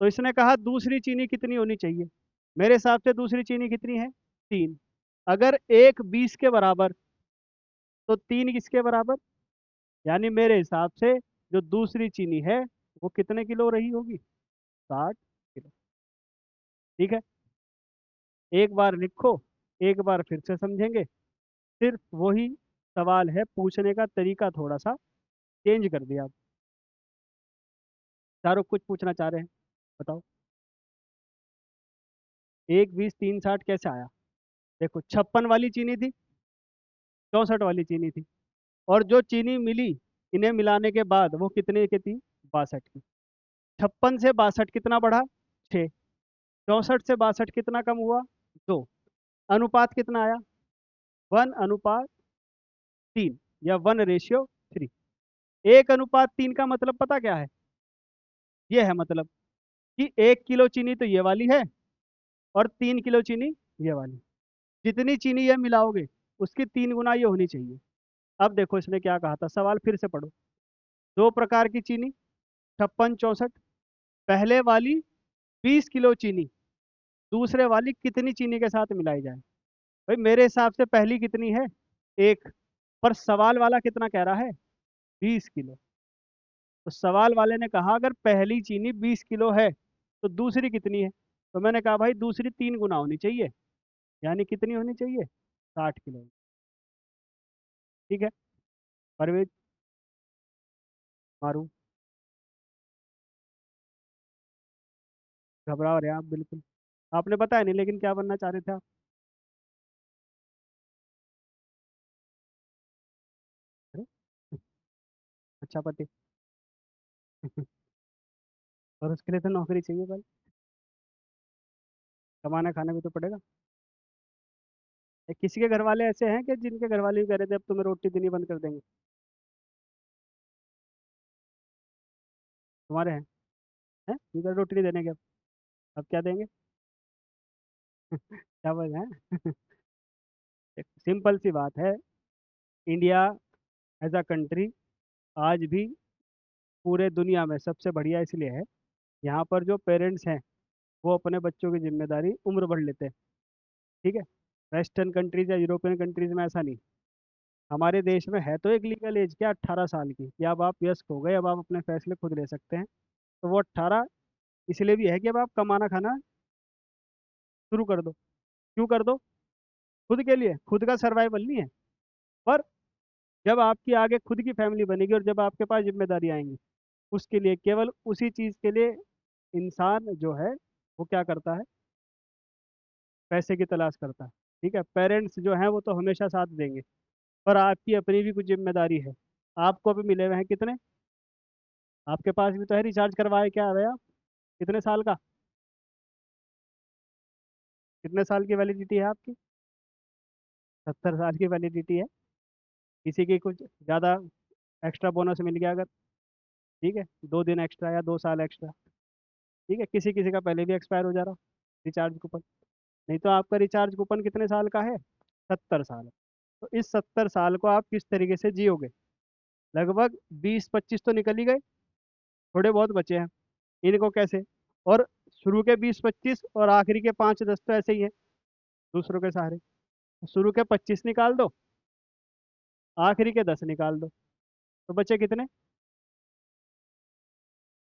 तो इसने कहा दूसरी चीनी कितनी होनी चाहिए। मेरे हिसाब से दूसरी चीनी कितनी है, 3। अगर एक 20 के बराबर तो 3 किसके बराबर, यानी मेरे हिसाब से जो दूसरी चीनी है वो कितने किलो रही होगी, 60 किलो। ठीक है, एक बार लिखो, एक बार फिर से समझेंगे। सिर्फ वही सवाल है, पूछने का तरीका थोड़ा सा चेंज कर दिया। चारों कुछ पूछना चाह रहे हैं, बताओ। 1 20 3 60 कैसे आया, देखो 56 वाली चीनी थी, 64 वाली चीनी थी। और जो चीनी मिली इन्हें मिलाने के बाद वो कितने की थी, 62 की। 56 से 62 कितना बढ़ा, 6। 64 से 62 कितना कम हुआ, 2। अनुपात कितना आया, 1:3 या 1:3। 1:3 का मतलब पता क्या है, ये है मतलब कि 1 किलो चीनी तो ये वाली है और 3 किलो चीनी ये वाली। जितनी चीनी ये मिलाओगे उसकी 3 गुना ये होनी चाहिए। अब देखो इसने क्या कहा था, सवाल फिर से पढ़ो। 2 प्रकार की चीनी 56 64। पहले वाली 20 किलो चीनी दूसरे वाली कितनी चीनी के साथ मिलाई जाए। भाई मेरे हिसाब से पहली कितनी है, 1। पर सवाल वाला कितना कह रहा है, 20 किलो। तो सवाल वाले ने कहा अगर पहली चीनी 20 किलो है तो दूसरी कितनी है। तो मैंने कहा भाई दूसरी 3 गुना होनी चाहिए, यानी कितनी होनी चाहिए, 60 किलो। ठीक है, परवेज। मारूं? घबरा रहे हैं आप बिल्कुल। आपने बताया नहीं लेकिन क्या बनना चाह रहे थे आप? अरे, अच्छा पति। और उसके लिए तो नौकरी चाहिए भाई। कमाना खाना भी तो पड़ेगा। किसी के घर वाले ऐसे हैं कि जिनके घर वाले भी कह रहे थे अब तुम्हें रोटी देनी बंद कर देंगे? तुम्हारे हैं? हैं इधर रोटी नहीं देने के अब क्या देंगे? क्या वजह है? सिंपल सी बात है। इंडिया एज अ कंट्री आज भी पूरे दुनिया में सबसे बढ़िया इसलिए है, यहाँ पर जो पेरेंट्स हैं वो अपने बच्चों की जिम्मेदारी उम्र भर लेते हैं। ठीक है। वेस्टर्न कंट्रीज या यूरोपियन कंट्रीज में ऐसा नहीं। हमारे देश में है तो एक लीगल एज क्या 18 साल की, कि अब आप व्यस्क हो गए, अब आप अपने फैसले खुद ले सकते हैं। तो वो 18 इसलिए भी है कि अब आप कमाना खाना शुरू कर दो। क्यों कर दो? खुद के लिए, खुद का सर्वाइवल नहीं है, पर जब आपकी आगे खुद की फैमिली बनेगी और जब आपके पास जिम्मेदारी आएंगी, उसके लिए, केवल उसी चीज़ के लिए इंसान जो है वो क्या करता है? पैसे की तलाश करता है। ठीक है। पेरेंट्स जो हैं वो तो हमेशा साथ देंगे, पर आपकी अपनी भी कुछ जिम्मेदारी है। आपको भी मिले हुए हैं कितने? आपके पास भी तो है, रिचार्ज करवाए क्या है आप? कितने साल का? कितने साल की वैलिडिटी है आपकी? 70 साल की वैलिडिटी है। किसी की कुछ ज़्यादा एक्स्ट्रा बोनस मिल गया अगर, ठीक है, 2 दिन एक्स्ट्रा या 2 साल एक्स्ट्रा, ठीक है, किसी किसी का पहले भी एक्सपायर हो जा रहा रिचार्ज कूपन। नहीं तो आपका रिचार्ज कूपन कितने साल का है? 70 साल। तो इस 70 साल को आप किस तरीके से जियोगे? लगभग 20-25 तो निकल ही गए, थोड़े बहुत बचे हैं। इनको कैसे? और शुरू के 20-25 और आखिरी के 5-10 तो ऐसे ही है, दूसरों के सहारे। शुरू के 25 निकाल दो, आखिरी के 10 निकाल दो, तो बचे कितने?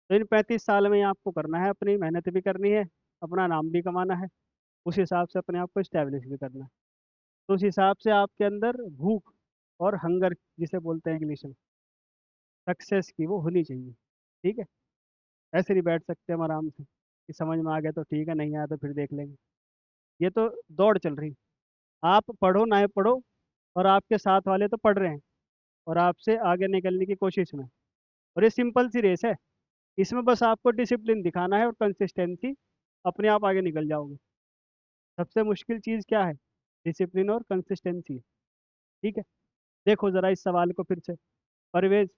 तो इन 35 साल में ही आपको करना है, अपनी मेहनत भी करनी है, अपना नाम भी कमाना है, उस हिसाब से अपने आप को इस्टेब्लिश भी करना है। तो उस हिसाब से आपके अंदर भूख और हंगर, जिसे बोलते हैं इंग्लिश में, सक्सेस की, वो होनी चाहिए। ठीक है। ऐसे नहीं बैठ सकते हम आराम से कि समझ में आ गया तो ठीक है, नहीं आया तो फिर देख लेंगे। ये तो दौड़ चल रही। आप पढ़ो ना पढ़ो, और आपके साथ वाले तो पढ़ रहे हैं और आपसे आगे निकलने की कोशिश में। और ये सिंपल सी रेस है, इसमें बस आपको डिसिप्लिन दिखाना है और कंसिस्टेंसी, अपने आप आगे निकल जाओगे। सबसे मुश्किल चीज़ क्या है? डिसिप्लिन और कंसिस्टेंसी। ठीक है। देखो ज़रा इस सवाल को फिर से, परवेज,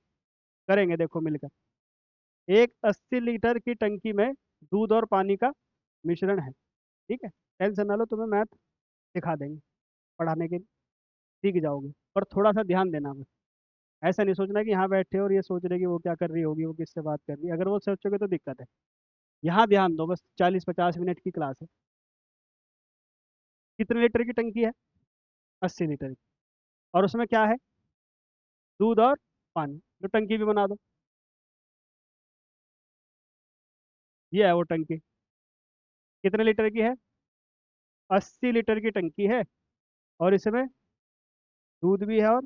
करेंगे देखो मिलकर। एक 80 लीटर की टंकी में दूध और पानी का मिश्रण है। ठीक है। टेंशन ना लो, तुम्हें मैथ सिखा देंगे पढ़ाने के लिए, सीख जाओगे। पर थोड़ा सा ध्यान देना बस। ऐसा नहीं सोचना कि यहाँ बैठे हो और ये सोच रहे कि वो क्या कर रही होगी, वो किससे बात कर रही है, अगर वो सोचोगे तो दिक्कत है। यहाँ ध्यान दो बस, 40-50 मिनट की क्लास है। कितने लीटर की टंकी है? 80 लीटर की। और उसमें क्या है? दूध और पानी। तो टंकी भी बना दो। ये है वो टंकी। कितने लीटर की है? 80 लीटर की टंकी है, और इसमें दूध भी है और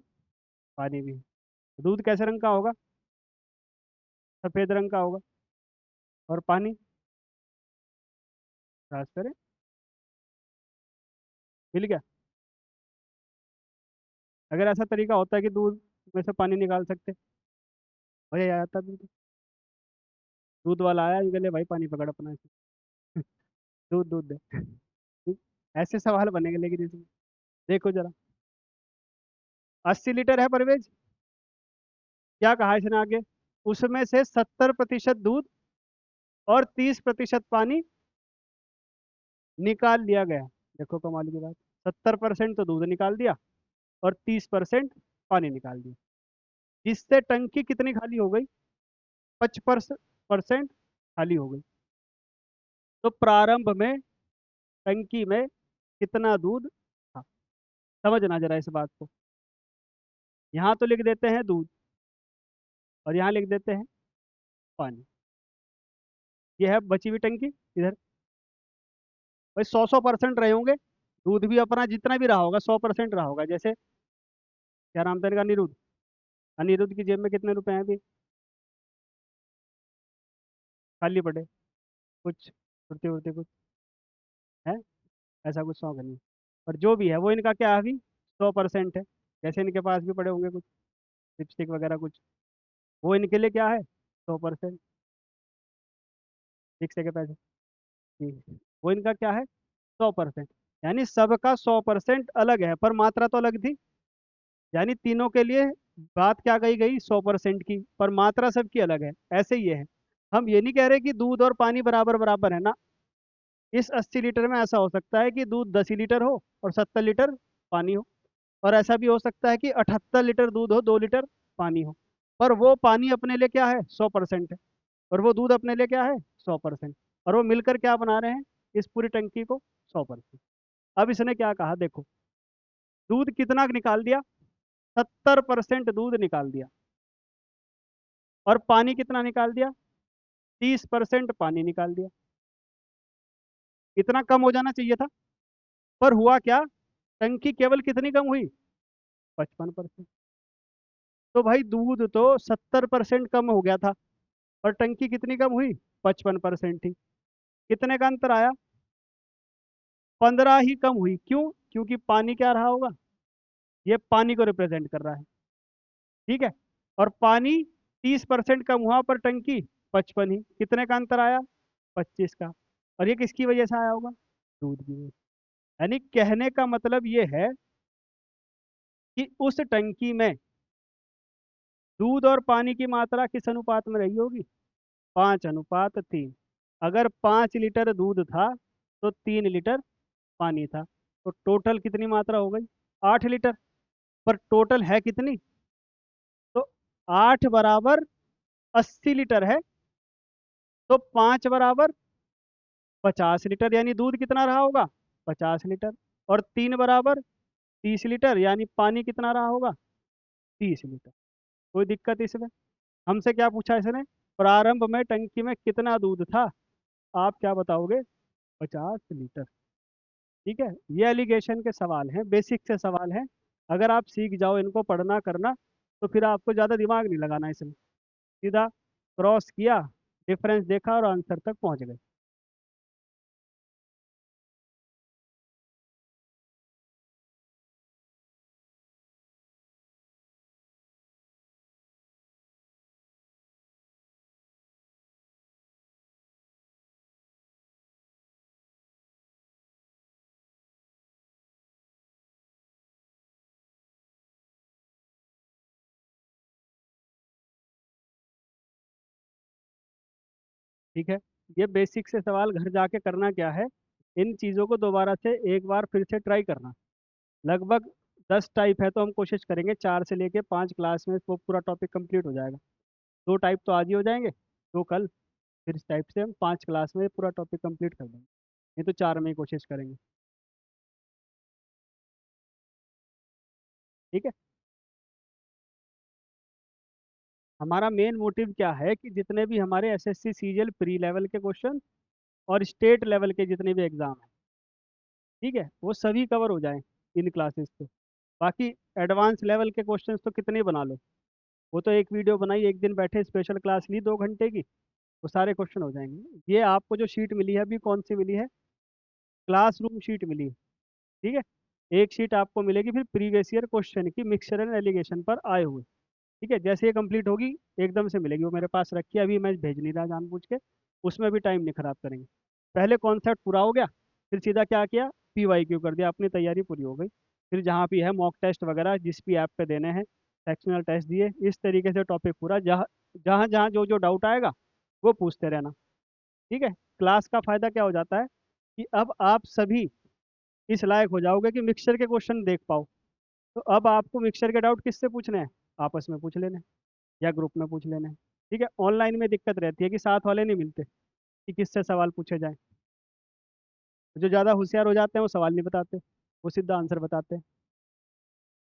पानी भी है। दूध कैसे रंग का होगा? सफेद रंग का होगा। और पानी ट्रांसपेरेंट। मिल गया? अगर ऐसा तरीका होता है कि दूध में से पानी निकाल सकते, भैया आया था दूध, दूध वाला आया, ये ले भाई पानी पकड़ अपना इसमें। दूध दूध दे। ठीक? ऐसे सवाल बनेंगे लेकिन इसमें, देखो जरा। 80 लीटर है परवेज, क्या कहा इसने आगे? उसमें से 70% दूध और 30% पानी निकाल लिया गया। देखो कमाल की बात, 70% तो दूध निकाल दिया और 30% पानी निकाल दिया, जिससे टंकी कितनी खाली हो गई? 55% खाली हो गई। तो प्रारंभ में टंकी में कितना दूध था? समझना जरा इस बात को। यहाँ तो लिख देते हैं दूध, और यहाँ लिख देते हैं पानी। ये है बची हुई टंकी इधर। भाई 100-100% रहे होंगे, दूध भी अपना जितना भी रहा होगा 100% रहा होगा। जैसे क्या नाम था इनका, अनिरुद्ध। अनिरुद्ध की जेब में कितने रुपए हैं अभी? खाली पड़े, कुछ फुर्ती वुर्ती कुछ है, ऐसा कुछ शौक नहीं। और जो भी है वो इनका क्या है अभी, 100% है। जैसे इनके पास भी पड़े होंगे कुछ लिपस्टिक वगैरह कुछ, वो इनके लिए क्या है, 100%। रिक्शे के पैसे जी, वो इनका क्या है, 100%। यानी सबका 100% अलग है, पर मात्रा तो अलग थी। यानी तीनों के लिए बात क्या कही गई, 100% की, पर मात्रा सबकी अलग है। ऐसे ही ये है। हम ये नहीं कह रहे कि दूध और पानी बराबर बराबर है ना। इस 80 लीटर में ऐसा हो सकता है कि दूध 10 ही लीटर हो और 70 लीटर पानी हो। और ऐसा भी हो सकता है कि 78 लीटर दूध हो, 2 लीटर पानी हो। पर वो पानी अपने लिए क्या है, 100% है। और वो दूध अपने लिए क्या है, 100%। और वो मिलकर क्या बना रहे हैं, इस पूरी टंकी को 100%। अब इसने क्या कहा देखो, दूध कितना निकाल दिया, 70% दूध निकाल दिया। और पानी कितना निकाल दिया, 30% पानी निकाल दिया। इतना कम हो जाना चाहिए था, पर हुआ क्या, टंकी केवल कितनी कम हुई, 55%। तो भाई दूध तो 70% कम हो गया था, और टंकी कितनी कम हुई, 55% थी। कितने का अंतर आया, 15 ही कम हुई। क्यों, क्योंकि पानी क्या रहा होगा, ये पानी को रिप्रेजेंट कर रहा है। ठीक है। और पानी 30% कम हुआ, पर टंकी 55 ही। कितने का अंतर आया, 25 का। और ये किसकी वजह से आया होगा, दूध की वजह से। यानी कहने का मतलब ये है कि उस टंकी में दूध और पानी की मात्रा किस अनुपात में रही होगी, 5:3। अगर 5 लीटर दूध था तो 3 लीटर पानी था, तो टोटल कितनी मात्रा हो गई, 8 लीटर। पर टोटल है कितनी, तो 8 = 80 लीटर है। तो 5 = 50 लीटर, यानी दूध कितना रहा होगा, 50 लीटर। और 3 = 30 लीटर, यानी पानी कितना रहा होगा, 30 लीटर। कोई दिक्कत इसमें। हमसे क्या पूछा इसने, प्रारंभ में टंकी में कितना दूध था, आप क्या बताओगे, 50 लीटर। ठीक है। ये एलिगेशन के सवाल हैं, बेसिक से सवाल हैं। अगर आप सीख जाओ इनको पढ़ना करना, तो फिर आपको ज़्यादा दिमाग नहीं लगाना इसमें। सीधा क्रॉस किया, डिफरेंस देखा और आंसर तक पहुंच गए। ठीक है। ये बेसिक से सवाल घर जाके करना क्या है, इन चीज़ों को दोबारा से एक बार फिर से ट्राई करना। लगभग 10 टाइप है, तो हम कोशिश करेंगे 4 से लेके 5 क्लास में वो पूरा टॉपिक कंप्लीट हो जाएगा। 2 टाइप तो आज ही हो जाएंगे, 2 कल। फिर इस टाइप से हम 5 क्लास में पूरा टॉपिक कंप्लीट कर देंगे। नहीं तो 4 में ही कोशिश करेंगे। ठीक है। हमारा मेन मोटिव क्या है कि जितने भी हमारे एसएससी सीजीएल प्री लेवल के क्वेश्चन और स्टेट लेवल के जितने भी एग्जाम हैं, ठीक है, वो सभी कवर हो जाएं इन क्लासेस से। बाकी एडवांस लेवल के क्वेश्चंस तो कितने ही बना लो, वो तो एक वीडियो बनाई, एक दिन बैठे स्पेशल क्लास ली 2 घंटे की, वो सारे क्वेश्चन हो जाएंगे। ये आपको जो शीट मिली है अभी, कौन सी मिली है, क्लासरूम शीट मिली है। ठीक है। एक शीट आपको मिलेगी फिर प्रीवियस ईयर क्वेश्चन की, मिक्सचर एंड एलिगेशन पर आए हुए। ठीक है। जैसे ये कंप्लीट होगी एकदम से मिलेगी, वो मेरे पास रखी है, अभी मैं भेज नहीं रहा जानबूझ के। उसमें भी टाइम नहीं खराब करेंगे। पहले कॉन्सेप्ट पूरा हो गया, फिर सीधा क्या किया, PYQ कर दिया, अपनी तैयारी पूरी हो गई। फिर जहाँ भी है मॉक टेस्ट वगैरह जिस भी ऐप पे देने हैं, सेक्शनल टेस्ट दिए, इस तरीके से टॉपिक पूरा, जहाँ जहाँ जहाँ जो जो डाउट आएगा वो पूछते रहना। ठीक है। क्लास का फ़ायदा क्या हो जाता है कि अब आप सभी इस लायक हो जाओगे कि मिक्सचर के क्वेश्चन देख पाओ। तो अब आपको मिक्सचर के डाउट किससे पूछने हैं, आपस में पूछ लेने हैं, या ग्रुप में पूछ लेने हैं। ठीक है। ऑनलाइन में दिक्कत रहती है कि साथ वाले नहीं मिलते कि किससे सवाल पूछे जाए। जो ज़्यादा होशियार हो जाते हैं वो सवाल नहीं बताते, वो सीधा आंसर बताते हैं।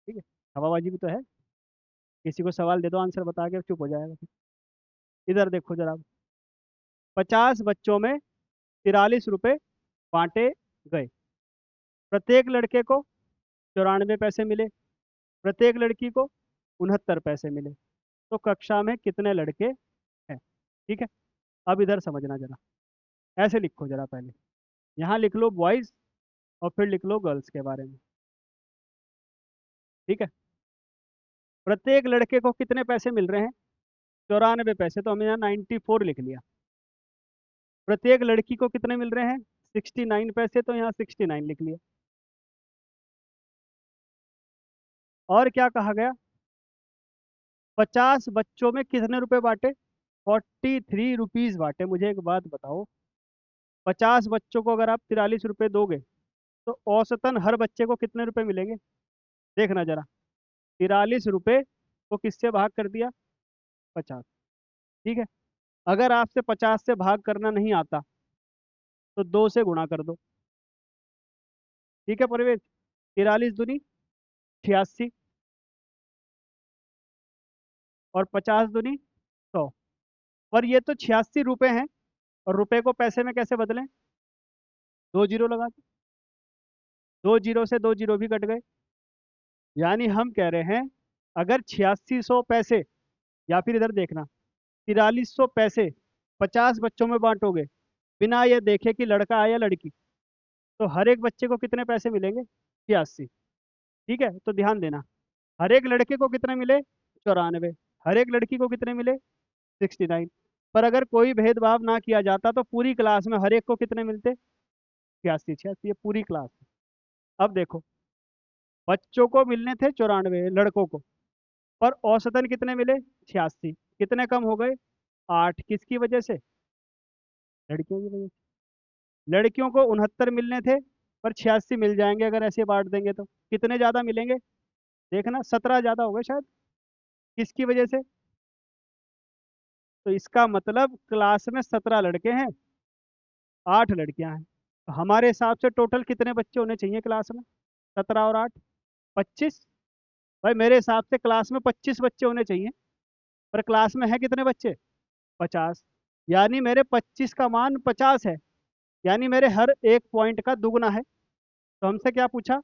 ठीक है। हवाबाजी भी तो है, किसी को सवाल दे दो आंसर बता के चुप हो जाएगा फिर। इधर देखो जरा, 50 बच्चों में 43 रुपये बांटे गए। प्रत्येक लड़के को 94 पैसे मिले, प्रत्येक लड़की को 69 पैसे मिले। तो कक्षा में कितने लड़के हैं। ठीक है। अब इधर समझना जरा, ऐसे लिखो जरा पहले, यहाँ लिख लो बॉयज और फिर लिख लो गर्ल्स के बारे में। ठीक है, प्रत्येक लड़के को कितने पैसे मिल रहे हैं? 94 पैसे, तो हमने यहाँ 94 लिख लिया। प्रत्येक लड़की को कितने मिल रहे हैं? 69 पैसे, तो यहाँ 69 लिख लिया। और क्या कहा गया? 50 बच्चों में कितने रुपए बांटे? 43 रुपीज बांटे। मुझे एक बात बताओ, 50 बच्चों को अगर आप 43 रुपए दोगे तो औसतन हर बच्चे को कितने रुपए मिलेंगे? देखना जरा, 43 रुपए को किससे भाग कर दिया? 50। ठीक है, अगर आपसे 50 से भाग करना नहीं आता तो 2 से गुणा कर दो। ठीक है परवेज, 43 दूनी 86, और 50 दूनी 100। पर ये तो 86 रुपए हैं, और रुपए को पैसे में कैसे बदलें? 2 जीरो लगा दो, 2 जीरो से 2 जीरो भी कट गए। यानी हम कह रहे हैं, अगर 8600 पैसे, या फिर इधर देखना, 4300 पैसे 50 बच्चों में बांटोगे बिना ये देखे कि लड़का है या लड़की, तो हर एक बच्चे को कितने पैसे मिलेंगे? 86। ठीक है, तो ध्यान देना, हर एक लड़के को कितने मिले? 94। हर एक लड़की को कितने मिले? 69। पर अगर कोई भेदभाव ना किया जाता तो पूरी क्लास में हर एक को कितने मिलते? 86 86, ये पूरी क्लास है। अब देखो, बच्चों को मिलने थे 94, लड़कों को, पर औसतन कितने मिले? 86। कितने कम हो गए? 8। किसकी वजह से? लड़कियों की वजह से। लड़कियों को 69 मिलने थे, पर 86 मिल जाएंगे अगर ऐसे बांट देंगे तो। कितने ज्यादा मिलेंगे? देखना, 17 ज्यादा हो गए शायद। किसकी वजह से? तो इसका मतलब क्लास में 17 लड़के हैं, 8 लड़कियां हैं। तो हमारे हिसाब से टोटल कितने बच्चे होने चाहिए क्लास में? 17 और 8, 25। भाई मेरे हिसाब से क्लास में 25 बच्चे होने चाहिए, पर क्लास में है कितने बच्चे? 50। यानी मेरे 25 का मान 50 है, यानी मेरे हर एक पॉइंट का दुगना है। तो हमसे क्या पूछा?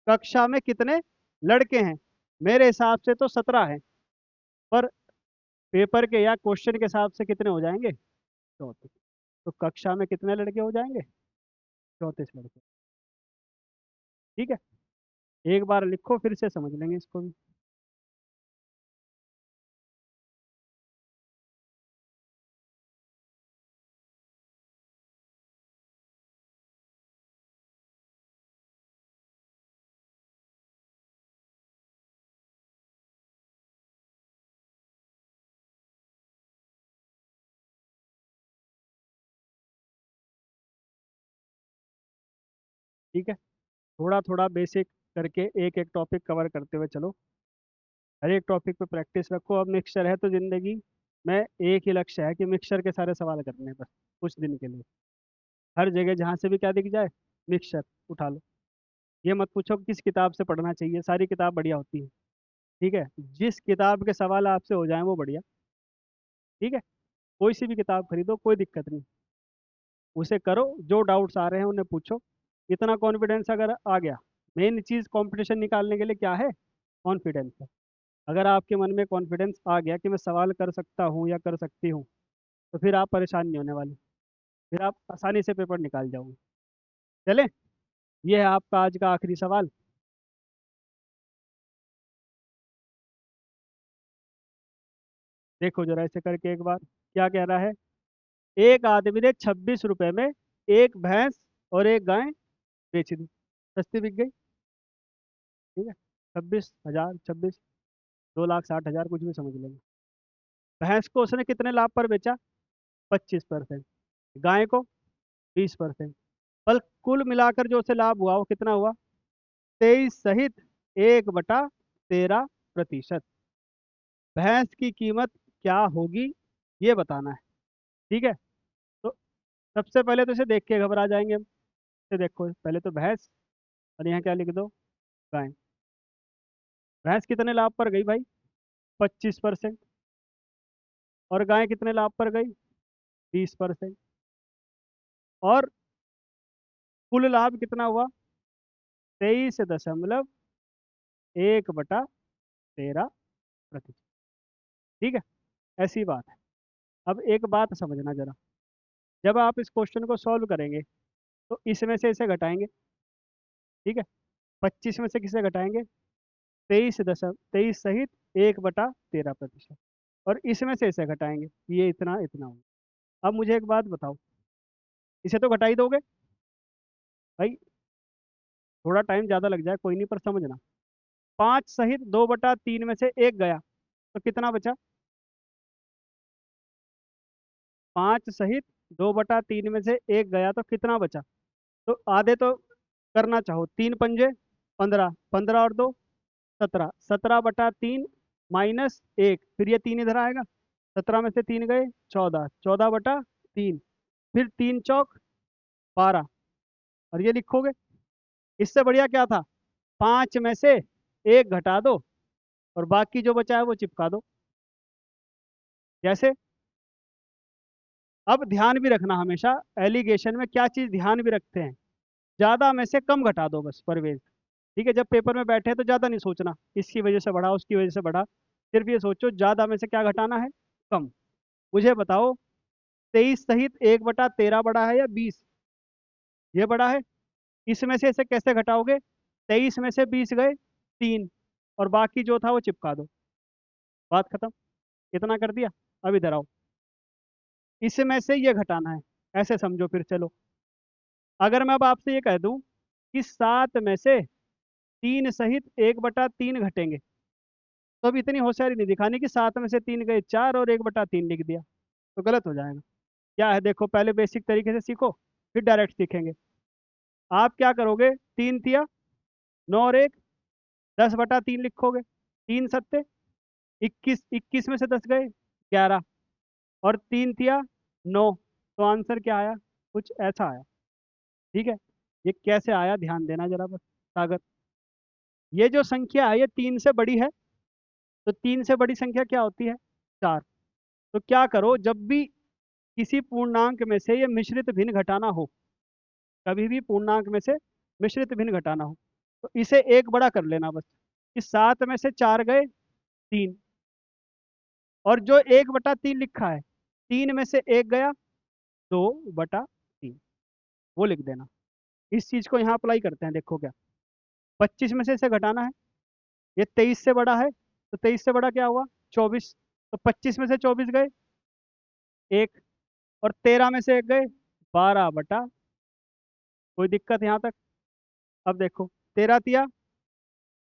कक्षा में कितने लड़के हैं? मेरे हिसाब से तो 17 है, पर पेपर के या क्वेश्चन के हिसाब से कितने हो जाएंगे? 34। तो कक्षा में कितने लड़के हो जाएंगे? 34 लड़के। ठीक है, एक बार लिखो, फिर से समझ लेंगे इसको भी। ठीक है, थोड़ा थोड़ा बेसिक करके एक एक टॉपिक कवर करते हुए चलो। हर एक टॉपिक पे प्रैक्टिस रखो। अब मिक्सचर है तो जिंदगी में एक ही लक्ष्य है कि मिक्सचर के सारे सवाल करने हैं बस, कुछ दिन के लिए। हर जगह जहाँ से भी क्या दिख जाए, मिक्सचर उठा लो। ये मत पूछो कि किस किताब से पढ़ना चाहिए, सारी किताब बढ़िया होती है। ठीक है, जिस किताब के सवाल आपसे हो जाए वो बढ़िया। ठीक है, कोई सी भी किताब खरीदो, कोई दिक्कत नहीं, उसे करो, जो डाउट्स आ रहे हैं उन्हें पूछो। इतना कॉन्फिडेंस अगर आ गया, मेन चीज़ कंपटीशन निकालने के लिए क्या है? कॉन्फिडेंस है। अगर आपके मन में कॉन्फिडेंस आ गया कि मैं सवाल कर सकता हूँ या कर सकती हूँ, तो फिर आप परेशान नहीं होने वाले, फिर आप आसानी से पेपर निकाल जाओगे। चले, ये है आपका आज का आखिरी सवाल। देखो जरा ऐसे करके एक बार, क्या कह रहा है? एक आदमी ने 26 रुपए में एक भैंस और एक गाय बेच दी, सस्ती बिक गई। ठीक है, 26,000, 26, 2,60,000, कुछ भी समझ लेंगे। भैंस को उसने कितने लाभ पर बेचा? 25%। गाय को 20%। बल कुल मिलाकर जो उसे लाभ हुआ वो कितना हुआ? 23 सहित 1/13%। भैंस की कीमत क्या होगी, ये बताना है। ठीक है, तो सबसे पहले तो इसे देख के घबरा जाएंगे हम। इसे देखो, पहले तो भैंस, और यहाँ क्या लिख दो? गाय। भैंस कितने लाभ पर गई भाई? 25%। और गाय कितने लाभ पर गई? 20%। और कुल लाभ कितना हुआ? 23.1/13%। ठीक है, ऐसी बात है। अब एक बात समझना जरा, जब आप इस क्वेश्चन को सॉल्व करेंगे तो इसमें से इसे घटाएंगे, ठीक है। 25 में से किसे घटाएंगे? 23 सहित 1/13%। और इसमें से इसे घटाएंगे, ये इतना इतना होगा। अब मुझे एक बात बताओ, इसे तो घटा ही दोगे भाई, थोड़ा टाइम ज़्यादा लग जाए कोई नहीं, पर समझना। 5 सहित 2/3 में से एक गया तो कितना बचा? 5 सहित 2/3 में से एक गया तो कितना बचा? तो आधे तो करना चाहो, 3 पंजे 15, 15 और 2 17, 17/3 -1, फिर ये 3 इधर आएगा, 17 में से 3 गए 14, 14/3, फिर 3 चौक 12, और ये लिखोगे। इससे बढ़िया क्या था? 5 में से एक घटा दो और बाकी जो बचा है वो चिपका दो। जैसे, अब ध्यान भी रखना हमेशा, एलिगेशन में क्या चीज़ ध्यान भी रखते हैं, ज़्यादा में से कम घटा दो बस परवेज। ठीक है, जब पेपर में बैठे तो ज़्यादा नहीं सोचना इसकी वजह से बढ़ा उसकी वजह से बढ़ा, सिर्फ ये सोचो ज़्यादा में से क्या घटाना है, कम। मुझे बताओ, 23 सहित 1/13 बड़ा है या 20? ये बड़ा है। इसमें से इसे कैसे घटाओगे? 23 में से 20 गए 3, और बाकी जो था वो चिपका दो, बात खत्म। इतना कर दिया। अब इधर आओ, इसमें से ये घटाना है, ऐसे समझो फिर। चलो, अगर मैं अब आपसे ये कह दूं कि 7 में से 3 सहित 1/3 घटेंगे, तो अब इतनी होशियारी नहीं दिखानी कि 7 में से 3 गए 4 और 1/3 लिख दिया, तो गलत हो जाएगा। क्या है, देखो, पहले बेसिक तरीके से सीखो, फिर डायरेक्ट सीखेंगे। आप क्या करोगे? 3 तिया 9 और 1, 10/3 लिखोगे। 3 सत्ते 21, 21 में से 10 गए 11, और 3 तिया 9। तो आंसर क्या आया? कुछ ऐसा आया। ठीक है, ये कैसे आया ध्यान देना जरा बस। सागर, ये जो संख्या है ये 3 से बड़ी है, तो 3 से बड़ी संख्या क्या होती है? 4। तो क्या करो, जब भी किसी पूर्णांक में से ये मिश्रित भिन्न घटाना हो, कभी भी पूर्णांक में से मिश्रित भिन्न घटाना हो, तो इसे एक बड़ा कर लेना बस। कि 7 में से 4 गए 3, और जो 1/3 लिखा है, 3 में से एक गया 2/3, वो लिख देना। इस चीज को यहाँ अप्लाई करते हैं, देखो क्या। 25 में से इसे घटाना है, ये 23 से बड़ा है, तो 23 से बड़ा क्या हुआ? 24। तो 25 में से 24 गए 1, और 13 में से एक गए 12। कोई दिक्कत यहाँ तक? अब देखो, 13 तिया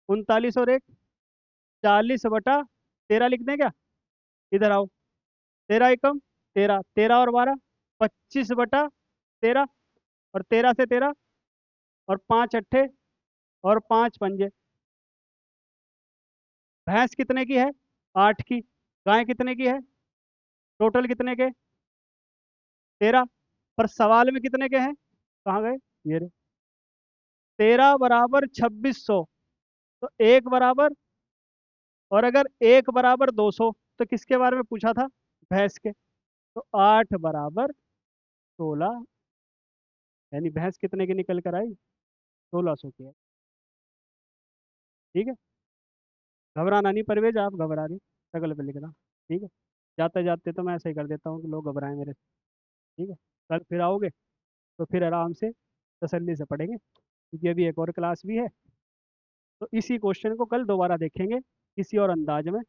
39 और 1 40/13 लिख दें क्या? इधर आओ, 13 एकम 13, 13 और 12 25/13, और 13 से 13, और 5 अट्ठे, और 5 पंजे। भैंस कितने की है? 8 की। गाय कितने की है? टोटल कितने के? 13। पर सवाल में कितने के हैं? कहाँ गए? ये रहे। 13 = 2600, तो एक बराबर, और अगर 1 = 200, तो किसके बारे में पूछा था? भैंस के। तो 8 = 16, यानी भैंस कितने की निकल कर आई? 1600 की है। ठीक है, घबराना नहीं परवेज, आप घबरा रही, शक्ल पे लिखना। ठीक है, जाते जाते तो मैं ऐसे ही कर देता हूँ कि लोग घबराएं मेरे से। ठीक है, कल फिर आओगे तो फिर आराम से तसल्ली से पढ़ेंगे, क्योंकि अभी एक और क्लास भी है। तो इसी क्वेश्चन को कल दोबारा देखेंगे किसी और अंदाज में।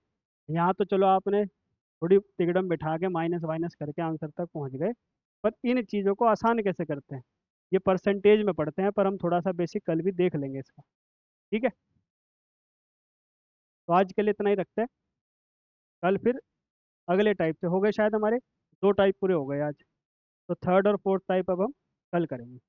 यहाँ तो चलो आपने थोड़ी तिकड़म बिठा के माइनस वाइनस करके आंसर तक पहुँच गए, पर इन चीज़ों को आसान कैसे करते हैं, ये परसेंटेज में पढ़ते हैं, पर हम थोड़ा सा बेसिक कल भी देख लेंगे इसका। ठीक है, तो आज के लिए इतना ही रखते हैं। कल फिर अगले टाइप से हो गए शायद हमारे, 2 टाइप पूरे हो गए आज, तो थर्ड और फोर्थ टाइप अब हम कल करेंगे।